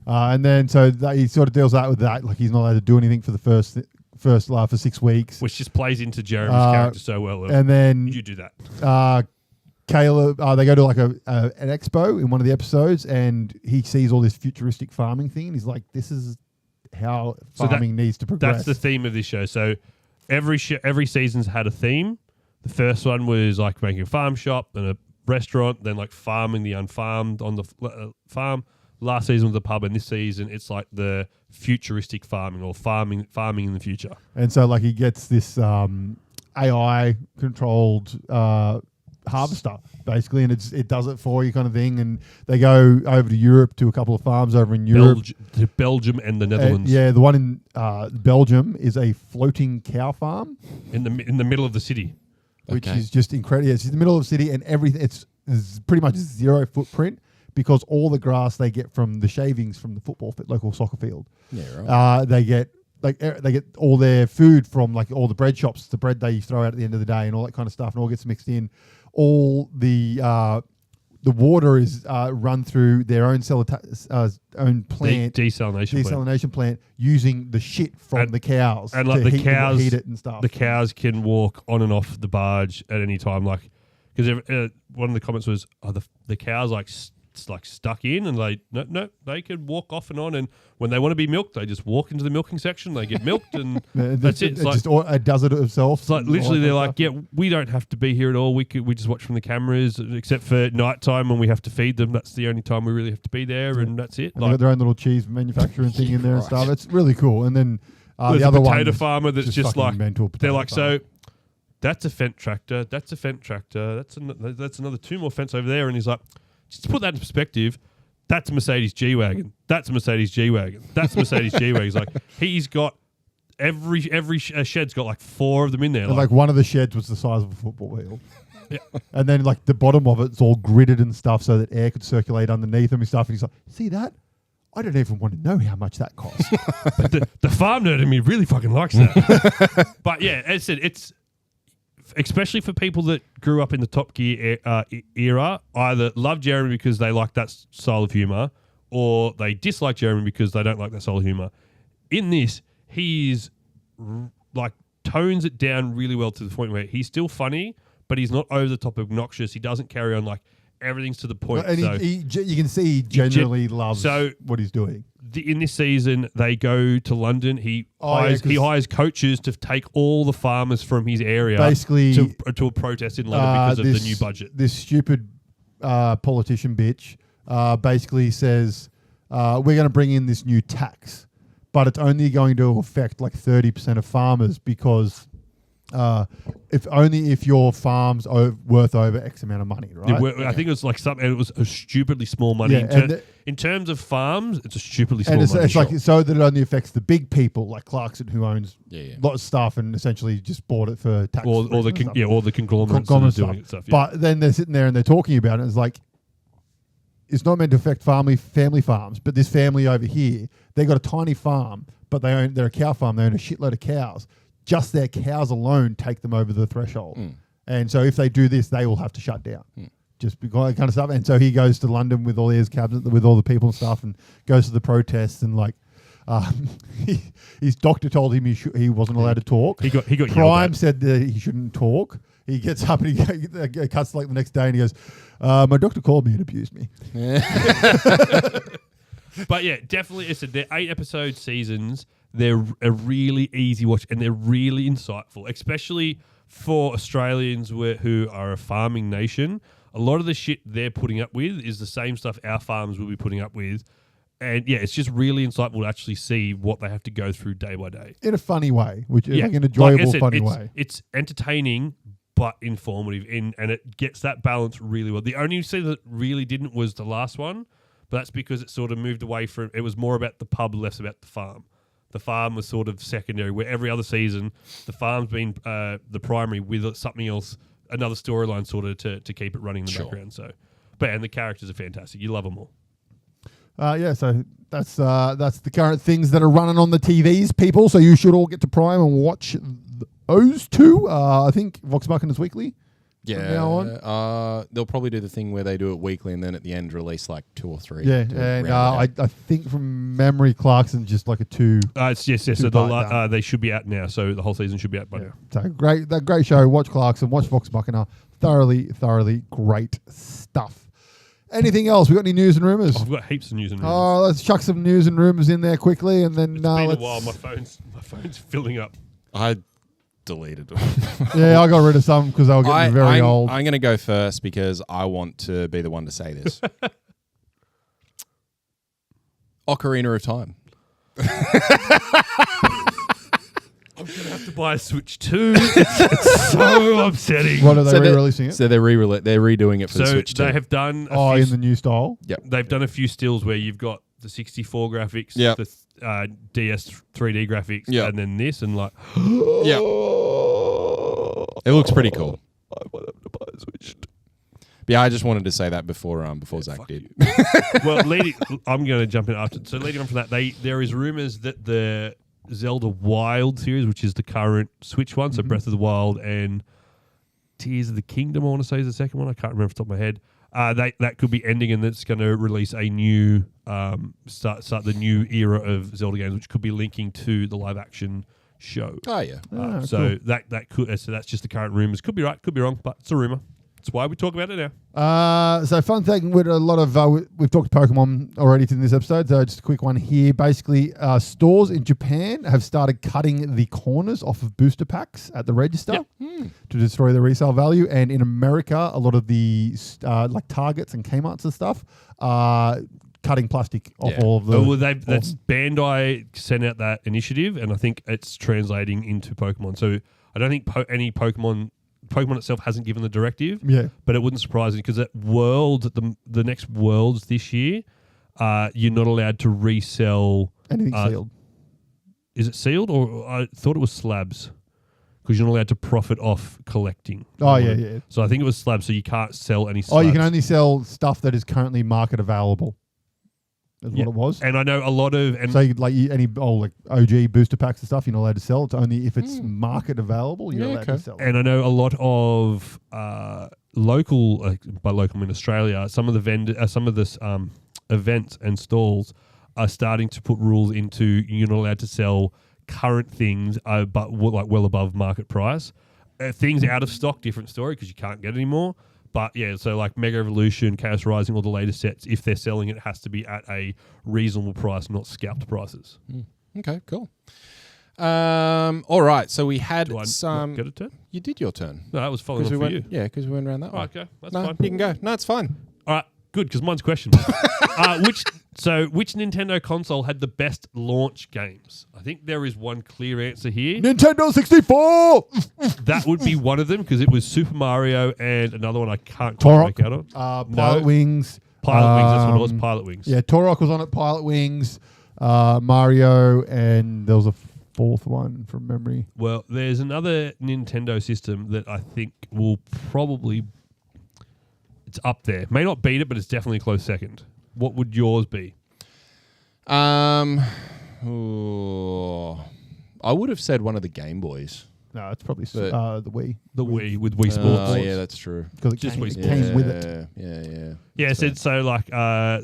Yeah. And then so he sort of deals out with that. Like he's not allowed to do anything for the first for 6 weeks. Which just plays into Jeremy's character so well. And then You do that. Caleb, they go to like an expo in one of the episodes, and he sees all this futuristic farming thing. And he's like, "This is how farming needs to progress." That's the theme of this show. So every season's had a theme. The first one was like making a farm shop and a restaurant, then like farming the unfarmed on the farm. Last season was the pub, and this season it's like the futuristic farming or farming in the future. And so like he gets this AI controlled harvester basically, and it does it for you kind of thing. And they go over to Europe to a couple of farms over in Europe. To Belgium and the Netherlands. Yeah, the one in Belgium is a floating cow farm, in the middle of the city. which Okay. is just incredible. Yeah, it's in the middle of the city, and everything it's pretty much 0 footprint because all the grass they get from the shavings from the local soccer field. Yeah, right. They get all their food from like all the bread shops, the bread they throw out at the end of the day, and all that kind of stuff, and all gets mixed in. All the water is run through their own own plant, Desalination plant. using the shit from the cows, And like to the heat cows, it and stuff. the cows can walk on and off the barge at any time. Like, because one of the comments was, the cows like stuck in, and no, they can walk off and on. And when they want to be milked, they just walk into the milking section. They get milked, and that's it. It does it itself. It's like literally, they're like, yeah, we don't have to be here at all. We just watch from the cameras, except for nighttime when we have to feed them. That's the only time we really have to be there, and that's it. And they got their own little cheese manufacturing thing in there and stuff. It's really cool. And then there's the other a one potato is farmer that's just fucking like mental. they're Potato like, farmer. so that's a Fent tractor. That's a Fent tractor. That's another 2 more Fents over there. And he's like, just to put that in perspective, that's a Mercedes G-Wagon. That's a Mercedes G-Wagon. That's a Mercedes G-Wagon. He's like, he's got every shed's got like 4 of them in there. And like one of the sheds was the size of a football field. Yeah. And then like the bottom of it's all gridded and stuff so that air could circulate underneath them and stuff. And he's like, see that? I don't even want to know how much that costs. But the farm nerd in me really fucking likes that. But yeah, as I said, it's especially for people that grew up in the Top Gear era, either love Jeremy because they like that style of humor, or they dislike Jeremy because they don't like that style of humor. In this, he's like tones it down really well to the point where he's still funny, but he's not over the top obnoxious. He doesn't carry on like everything's to the point. And so you can see he genuinely loves what he's doing. In this season, they go to London. He hires coaches to take all the farmers from his area basically to a protest in London because of the new budget. This stupid politician bitch basically says, we're going to bring in this new tax, but it's only going to affect like 30% of farmers because if your farm's worth over X amount of money, right? I think it was like something. It was a stupidly small money. Yeah, in terms of farms, it's a stupidly small money. And it's sure. like so that it only affects the big people, like Clarkson, who owns a lot of stuff and essentially just bought it for tax. Or the conglomerates that are doing it stuff. Yeah. But then they're sitting there and they're talking about it. And it's like, it's not meant to affect family farms, but this family over here, they got a tiny farm, but they're a cow farm. They own a shitload of cows. Just their cows alone take them over the threshold. And so if they do this, they will have to shut down. Just because kind of stuff. And so he goes to London with all his cabinet, with all the people and stuff, and goes to the protests and like, his doctor told him he wasn't allowed to talk. He got Prime said that he shouldn't talk. He gets up and he cuts like the next day and he goes, my doctor called me and abused me. But yeah, definitely. They're 8-episode seasons. They're a really easy watch and they're really insightful, especially for Australians who are a farming nation. A lot of the shit they're putting up with is the same stuff our farms will be putting up with. And yeah, it's just really insightful to actually see what they have to go through day by day. In a funny way, which is like an enjoyable, funny way. It's entertaining but informative, and it gets that balance really well. The only season that really didn't was the last one, but that's because it sort of moved away from, it was more about the pub, less about the farm. The farm was sort of secondary, where every other season, the farm's been the primary with something else, another storyline sort of to keep it running in the background. So, and the characters are fantastic. You love them all. So that's the current things that are running on the TVs, people. So you should all get to Prime and watch those two. I think Vox Machina's weekly. Yeah, from now on. They'll probably do the thing where they do it weekly and then at the end release like 2 or 3. Yeah, and I think from memory, Clarkson just like a 2. Yes. So they should be out now. So the whole season should be out by now. So great show. Watch Clarkson. Watch Vox Machina. Thoroughly great stuff. Anything else? We got any news and rumors? I've got heaps of news and rumors. Oh, let's chuck some news and rumors in there quickly, and then it's been a while. My phone's filling up. I deleted them. Yeah, I got rid of some because they were getting very old. I'm going to go first because I want to be the one to say this. Ocarina of Time. I'm going to have to buy a Switch 2. It's so upsetting. What are they re-releasing it? So they're redoing it for the Switch 2. They have done in the new style? Yep. They've done a few stills where you've got the 64 graphics, the DS 3D graphics, and then this, and like... Yeah. It looks pretty cool. I want them to buy a Switch 2. Yeah, I just wanted to say that before Zach did. Well, I'm going to jump in after. So leading on from that, there is rumors that the Zelda Wild series, which is the current Switch one, so Breath of the Wild and Tears of the Kingdom, I want to say is the second one. I can't remember off the top of my head. That could be ending, and it's going to release a new start the new era of Zelda games, which could be linking to the live action show. Oh yeah. So cool. that could that's just the current rumors. Could be right, could be wrong, but it's a rumor. That's why we talk about it now. So fun thing with a lot of we've talked Pokemon already in this episode, so just a quick one here. Basically, stores in Japan have started cutting the corners off of booster packs at the register to destroy the resale value. And in America, a lot of the like Targets and Kmart's and stuff are cutting plastic off all of the... That's Bandai sent out that initiative, and I think it's translating into Pokemon. So I don't think any Pokemon itself hasn't given the directive, but it wouldn't surprise me because at World, the next Worlds this year, you're not allowed to resell anything sealed. Is it sealed, or I thought it was slabs because you're not allowed to profit off collecting. Oh yeah. So I think it was slabs, so you can't sell any slabs. Oh, you can only sell stuff that is currently market available. That's what it was. And I know a lot of... So like any like OG booster packs and stuff, you're not allowed to sell. It's only if it's market available, you're allowed to sell. And I know a lot of local, by local I mean Australia, some of the events and stalls are starting to put rules into you're not allowed to sell current things, but well above market price. Things out of stock, different story because you can't get any more. But yeah, so like Mega Evolution, Chaos Rising, all the latest sets, if they're selling it, has to be at a reasonable price, not scalped prices. Okay, cool. All right, so we had Do I some. not get a turn? You did your turn. No, that was following 'Cause on we for went, you. Yeah, because we went around that Oh, one. okay, that's No, fine. you can go. No, it's fine. All right, good, because mine's question. Which Nintendo console had the best launch games? I think there is one clear answer here. Nintendo 64. That would be one of them because it was Super Mario and another one I can't quite Turok. make out on. Pilot Wings. Pilot Wings, that's what it was, Pilot Wings. Yeah, Turok was on it. Pilot Wings, Mario, and there was a fourth one from memory. Well, there's another Nintendo system that I think will probably... It's up there. May not beat it, but it's definitely a close second. What would yours be? Ooh, I would have said one of the Game Boys. No, it's probably But- the Wii. The Wii with Wii Sports. Oh, yeah, that's true. Because it Just came, Wii it came with it. Yeah. Yeah, it said so. Like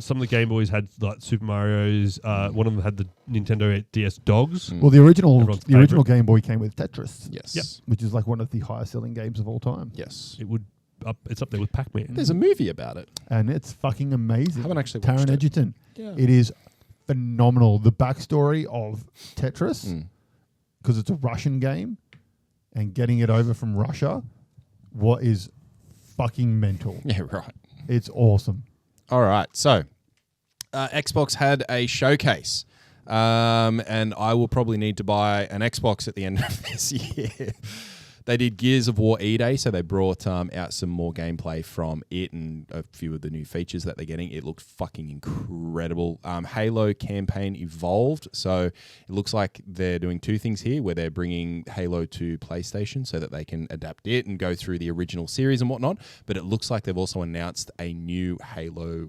some of the Game Boys had like Super Mario's. One of them had the Nintendo DS Dogs. Well, the original Everyone's Game Boy came with Tetris. Yes. Yep. Which is like one of the highest selling games of all time. Yes. It's up there with Pac-Man. There's a movie about it. And it's fucking amazing. I haven't actually watched Taron it. Egerton. Yeah. It is phenomenal. The backstory of Tetris, because it's a Russian game, and getting it over from Russia, what is fucking mental. Yeah, right. It's awesome. All right. So, Xbox had a showcase. And I will probably need to buy an Xbox at the end of this year. They did Gears of War E-Day, so they brought out some more gameplay from it and a few of the new features that they're getting. It looked fucking incredible. Halo campaign evolved, so it looks like they're doing two things here, where they're bringing Halo to PlayStation so that they can adapt it and go through the original series and whatnot. But it looks like they've also announced a new Halo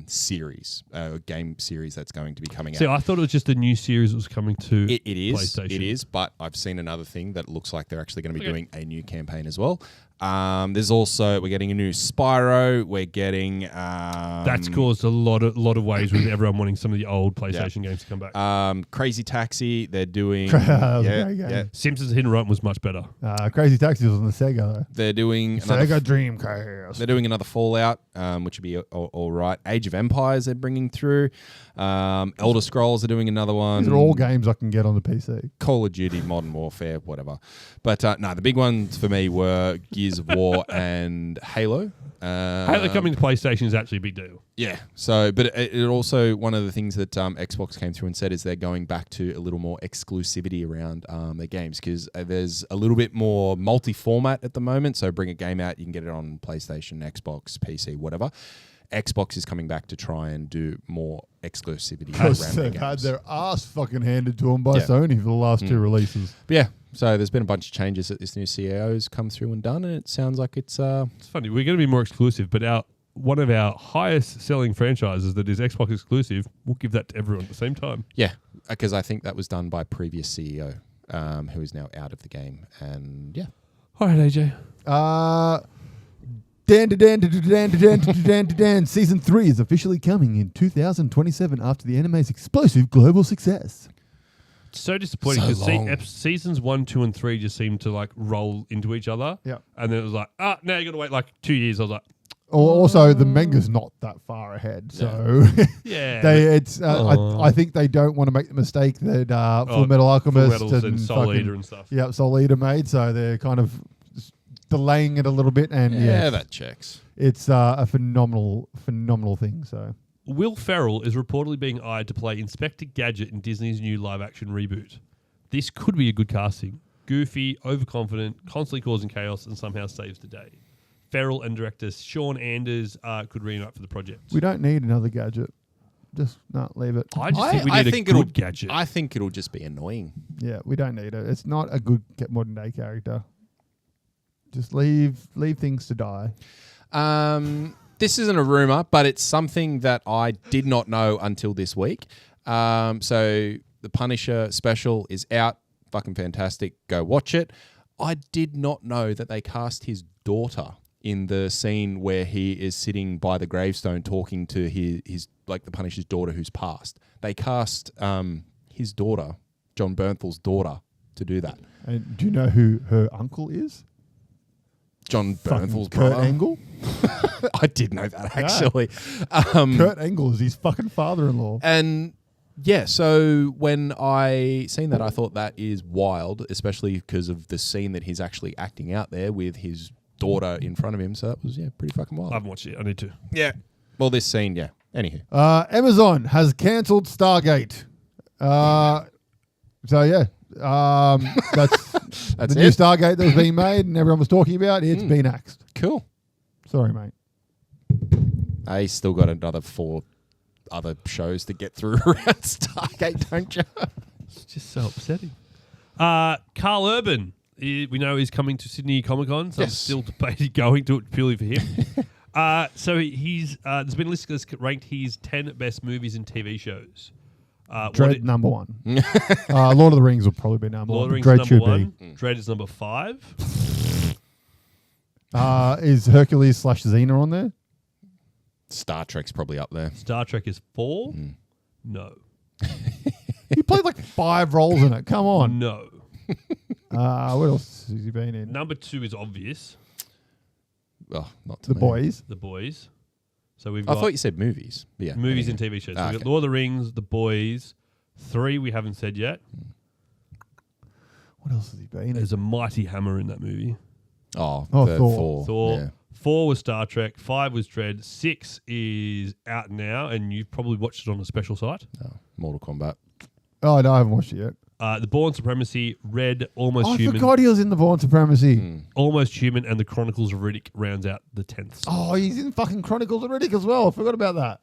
series, game series that's going to be coming See, out. I thought it was just a new series that was coming to It is. PlayStation. It is, but I've seen another thing that looks like they're actually going to be doing a new campaign as well. There's also, we're getting a new Spyro. We're getting... That's caused a lot of waves with everyone wanting some of the old PlayStation games to come back. Crazy Taxi. They're doing... That was a great game. Simpsons Hit and Run was much better. Crazy Taxi was on the Sega, though. They're doing... Sega Dreamcast. They're doing another Fallout, which would be all right. Age of Empires they're bringing through. Elder Scrolls are doing another one. These are all games I can get on the PC. Call of Duty, Modern Warfare, whatever. But no, the big ones for me were Gears of War and Halo. Halo coming to PlayStation is actually a big deal. Yeah. So, but it also, one of the things that Xbox came through and said is they're going back to a little more exclusivity around their games, because there's a little bit more multi-format at the moment. So bring a game out, you can get it on PlayStation, Xbox, PC, whatever. Xbox is coming back to try and do more exclusivity around Because their they've had games. their ass fucking handed to them by Yeah. Sony for the last two releases. But yeah, so there's been a bunch of changes that this new CEO has come through and done, and it sounds like it's It's funny. We're going to be more exclusive, but one of our highest selling franchises that is Xbox exclusive, we'll give that to everyone at the same time. yeah, because I think that was done by previous CEO, who is now out of the game, and yeah. All right, AJ. Dan. Season 3 is officially coming in 2027 after the anime's explosive global success. So disappointing So because long. seasons 1, 2, and 3 just seemed to like roll into each other. Yeah. And then it was like, now you got to wait like 2 years. I was like, Also, the manga's not that far ahead, so yeah. I think they don't want to make the mistake that Full Metal Alchemist Full Metals and Soul fucking- Eater and stuff. Yeah, Soul Eater made, so they're kind of delaying it a little bit, and Yeah, that checks. it's a phenomenal thing. So Will Ferrell is reportedly being eyed to play Inspector Gadget in Disney's new live-action reboot. This could be a good casting. Goofy, overconfident, constantly causing chaos, and somehow saves the day. Ferrell and director Sean Anders could reunite for the project. we don't need another Gadget. Just not leave it. I just think we need a good Gadget. I think it'll just be annoying. Yeah, we don't need it. It's not a good modern day character. Just leave things to die. This isn't a rumor, but it's something that I did not know until this week. So the Punisher special is out. Fucking fantastic. Go watch it. I did not know that they cast his daughter in the scene where he is sitting by the gravestone talking to his like the Punisher's daughter who's passed. They cast his daughter, John Bernthal's daughter, to do that. And do you know who her uncle is? John Bernthal's Kurt brother. Angle. I did know that, actually. Kurt Angle is his fucking father-in-law. And yeah, so when I seen that, I thought that is wild, especially because of the scene that he's actually acting out there with his daughter in front of him. So that was, pretty fucking wild. I haven't watched it. I need to. Yeah. Well, this scene, yeah. Anywho. Amazon has cancelled Stargate. So yeah, that's That's the new it? Stargate that was being made and everyone was talking about. It's been axed. Cool. Sorry, mate. I still got another 4 other shows to get through around Stargate, don't you? It's just so upsetting. Carl Urban, we know he's coming to Sydney Comic Con, so I'm Yes. still debating going to it purely for him. So he's there's been a list that's ranked his 10 best movies and TV shows. Dread number 1. Lord of the Rings will probably be number Lord of 1. the Rings Dread is should number be. 1. Dread is number 5. Is Hercules / Xena on there? Star Trek's probably up there. Star Trek is 4. No. He played like 5 roles in it. Come on. No. What else has he been in? Number 2 is obvious. Oh, not to The me. Boys. The Boys. So we've I got thought you said movies. Yeah. movies anyway. and TV shows. So Ah, we've got okay. Lord of the Rings, The Boys. 3 we haven't said yet. What else has he been in? There's a mighty hammer in that movie. Oh, the Thor. Thor. Yeah. 4 was Star Trek. 5 was Dread. 6 is out now, and you've probably watched it on a special site. Oh, Mortal Kombat. Oh, no, I haven't watched it yet. The Bourne Supremacy, Red, Almost I Human, forgot he was in the Bourne Supremacy. Almost Human, and The Chronicles of Riddick rounds out the 10th. Oh, he's in fucking Chronicles of Riddick as well. I forgot about that.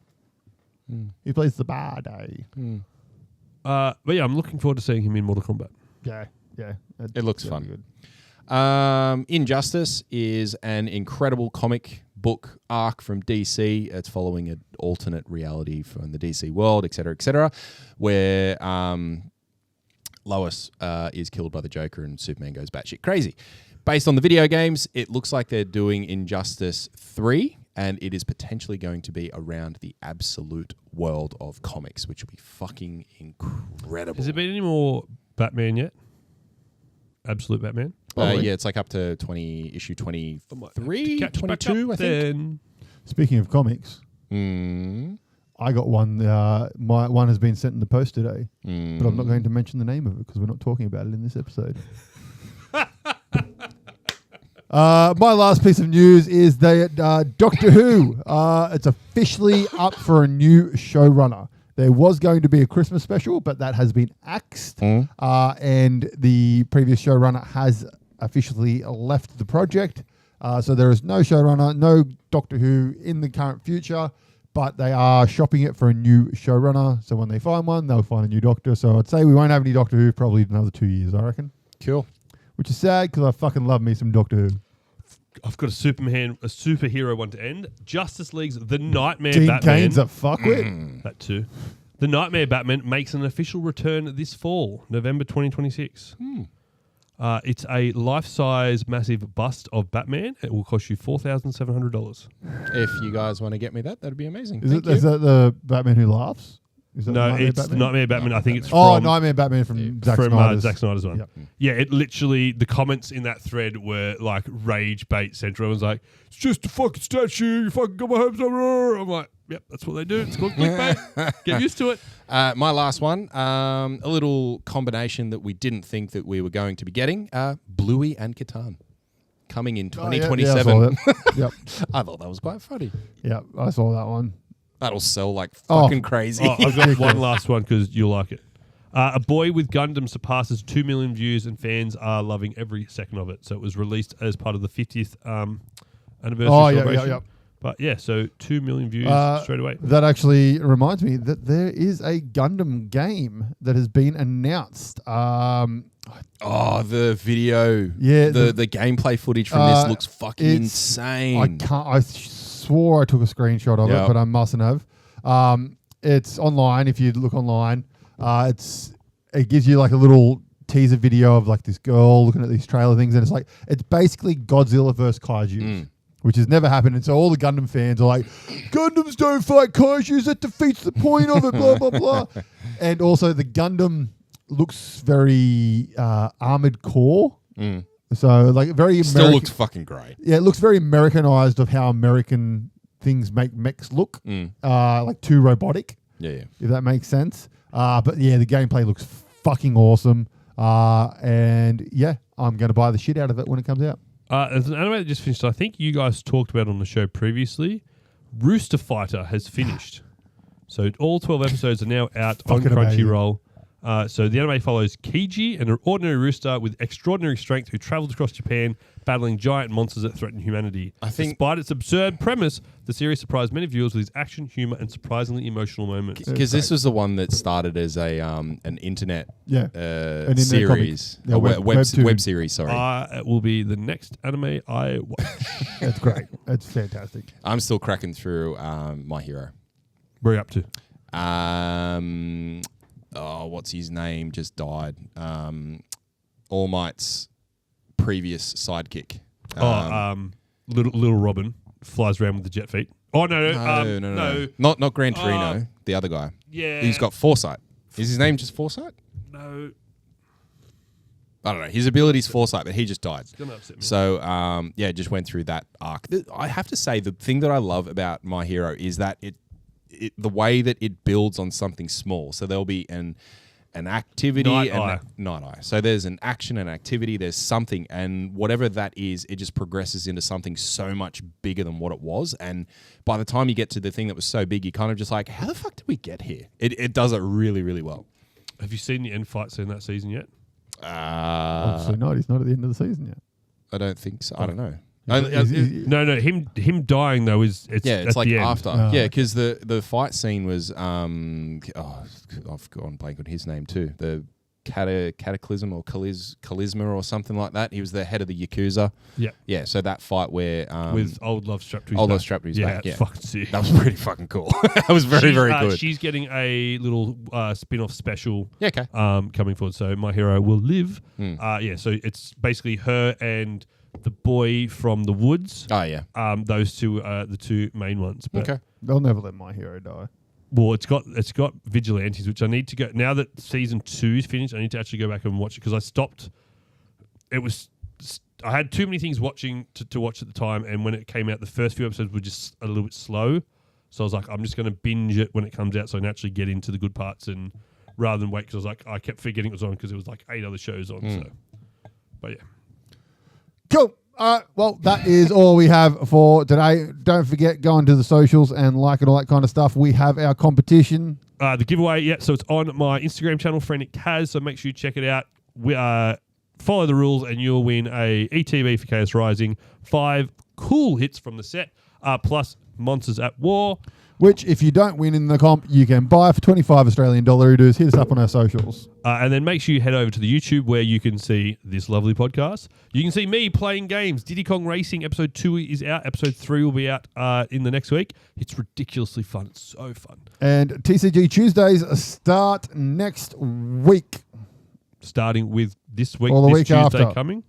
He plays the bad, But yeah, I'm looking forward to seeing him in Mortal Kombat. Yeah. It looks that'd fun. be good. Injustice is an incredible comic book arc from DC. It's following an alternate reality from the DC world, etc., where Lois is killed by the Joker and Superman goes batshit crazy. Based on the video games, it looks like they're doing Injustice 3, and it is potentially going to be around the absolute world of comics, which will be fucking incredible. Has there been any more Batman yet? Absolute Batman? Yeah, it's like up to issue 23, Catch back 22, up I think. then. Speaking of comics, I got one. My one has been sent in the post today, but I'm not going to mention the name of it because we're not talking about it in this episode. My last piece of news is that Doctor Who, it's officially up for a new showrunner. There was going to be a Christmas special, but that has been axed. And the previous showrunner has officially left the project. So there is no showrunner, no Doctor Who in the current future, but they are shopping it for a new showrunner. So when they find one, they'll find a new Doctor. So I'd say we won't have any Doctor Who probably another 2 years, I reckon. Cool. Which is sad because I fucking love me some Doctor Who. I've got a superhero one to end. Justice League's The Nightmare Dean Batman. Kane's a fuckwit. That too. The Nightmare Batman makes an official return this fall, November 2026. It's a life-size massive bust of Batman. It will cost you $4,700. If you guys want to get me that, that'd be amazing. Is Thank you. that the Batman who laughs? Is that No, Nightmare it's Batman? Nightmare Batman. I think it's Oh, from Nightmare Batman from Zack Snyder's. Zack Snyder's one. Yep. Yeah, it literally, the comments in that thread were like rage bait central. Everyone's like, it's just a fucking statue. You fucking got my hopes over. I'm like, yep, that's what they do. It's called clickbait. Get used to it. My last one, a little combination that we didn't think that we were going to be getting, Bluey and Catan. Coming in 2027. Yeah, I saw that. Yep. I thought that was quite funny. Yep, I saw that one. That'll sell like fucking crazy. Oh, I've got one last one because you'll like it. A Boy with Gundam surpasses 2 million views and fans are loving every second of it. So it was released as part of the 50th anniversary celebration. Yeah. But yeah, so 2 million views straight away. That actually reminds me that there is a Gundam game that has been announced. The video. Yeah, The gameplay footage from this looks fucking insane. I swore I took a screenshot of it, but I mustn't have. It's online. If you look online, it gives you like a little teaser video of like this girl looking at these trailer things, and it's basically Godzilla versus Kaiju. Which has never happened. And so all the Gundam fans are like, Gundams don't fight Kaijus, that defeats the point of it, blah, blah, blah. And also the Gundam looks very Armored Core. So like very Still American. looked fucking great. Yeah, it looks very Americanized of how American things make mechs look. Like too robotic. Yeah. If that makes sense. But yeah, the gameplay looks fucking awesome. And yeah, I'm going to buy the shit out of it when it comes out. As an anime that just finished, I think you guys talked about it on the show previously. Rooster Fighter has finished. So all 12 episodes are now out on Fucking amazing. Crunchyroll. So the anime follows Kiji, an ordinary rooster with extraordinary strength who travels across Japan battling giant monsters that threaten humanity. I think- Despite its absurd premise, the series surprised many viewers with its action, humor, and surprisingly emotional moments. Because this was the one that started as a an internet internet series, comic. Yeah, web series. Sorry, It will be the next anime I watch. That's great. That's fantastic. I'm still cracking through My Hero. Where are you up to? What's his name? Just died. All Might's previous sidekick. Little Robin flies around with the jet feet. Oh no. Not Gran Torino. The other guy. Yeah. He's got foresight. Is his name just foresight? No. I don't know. His ability's foresight, but he just died. It's gonna upset me. So just went through that arc. I have to say, the thing that I love about My Hero is that the way that it builds on something small. So there'll be an activity night eye. So there's an action and activity. There's something, and whatever that is, it just progresses into something so much bigger than what it was. And by the time you get to the thing that was so big, you're kind of just like, how the fuck did we get here? It does it really, really well. Have you seen the end fight scene that season yet? Obviously not. He's not at the end of the season yet. I don't think so. I don't know. No. Him dying though is it's it's like the end. after. Oh. Yeah, because the fight scene was I've gone blank on his name too. The Cataclysm or Charisma or something like that. He was the head of the Yakuza. Yeah. Yeah. So that fight where with Old Love strapped to his Old back. Love strapped to his back. Yeah, it's fucking sick. that was pretty fucking cool. That was very good. She's getting a little spin-off special. Yeah, okay. Coming forward. So My Hero will live. So it's basically her and the boy from the woods. Oh yeah. Those two are the two main ones. But Okay. They'll never let My Hero die. Well, it's got vigilantes, which I need to go now that season 2 is finished. I need to actually go back and watch it because I stopped. I had too many things watching to watch at the time, and when it came out, the first few episodes were just a little bit slow. So I was like, I'm just going to binge it when it comes out, so I can actually get into the good parts, and rather than wait, because I kept forgetting it was on because there was like 8 other shows on. So, but yeah, Cool. All right. Well, that is all we have for today. Don't forget, go onto the socials and like and all that kind of stuff. We have our competition. the giveaway, so it's on my Instagram channel, Frantic Kaz. So make sure you check it out. We follow the rules, and you'll win a ETB for Chaos Rising, 5 cool hits from the set, plus Monsters at War. Which, if you don't win in the comp, you can buy for $25 Australian dollar. Hit us up on our socials. And then make sure you head over to the YouTube where you can see this lovely podcast. You can see me playing games. Diddy Kong Racing episode 2 is out. Episode 3 will be out in the next week. It's ridiculously fun. It's so fun. And TCG Tuesdays start next week. Starting with this week, Or the this week Tuesday after. coming.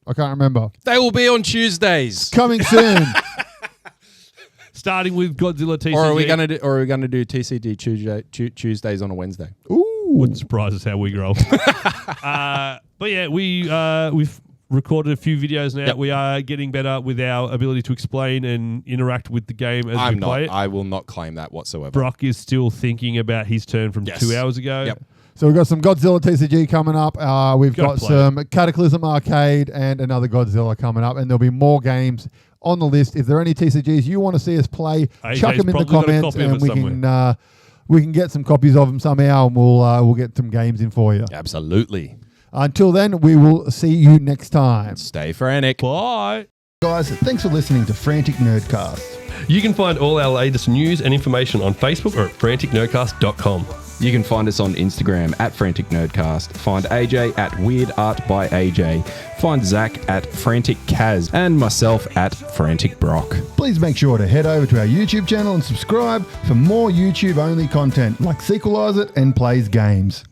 I can't remember. They will be on Tuesdays. Coming soon. Starting with Godzilla TCG. Or are we gonna do TCG Tuesdays on a Wednesday? Ooh. Wouldn't surprise us how we grow. But yeah, we've recorded a few videos now. Yep. We are getting better with our ability to explain and interact with the game as we play it. I will not claim that whatsoever. Brock is still thinking about his turn from 2 hours ago. Yep. So we've got some Godzilla TCG coming up. We've Gotta got play some Cataclysm Arcade and another Godzilla coming up. And there'll be more games on the list. If there are any TCGs you want to see us play, AJ's chuck them in the probably got a comments, copy of and it we can get some copies of them somehow, and we'll get some games in for you. Absolutely. Until then, we will see you next time. Stay frantic. Bye. Guys, thanks for listening to Frantic Nerdcast. You can find all our latest news and information on Facebook or at franticnerdcast.com. You can find us on Instagram at Frantic Nerdcast. Find AJ at Weird Art by AJ. Find Zach at Frantic Kaz and myself at Frantic Brock. Please make sure to head over to our YouTube channel and subscribe for more YouTube-only content like Sequelize It and Plays Games.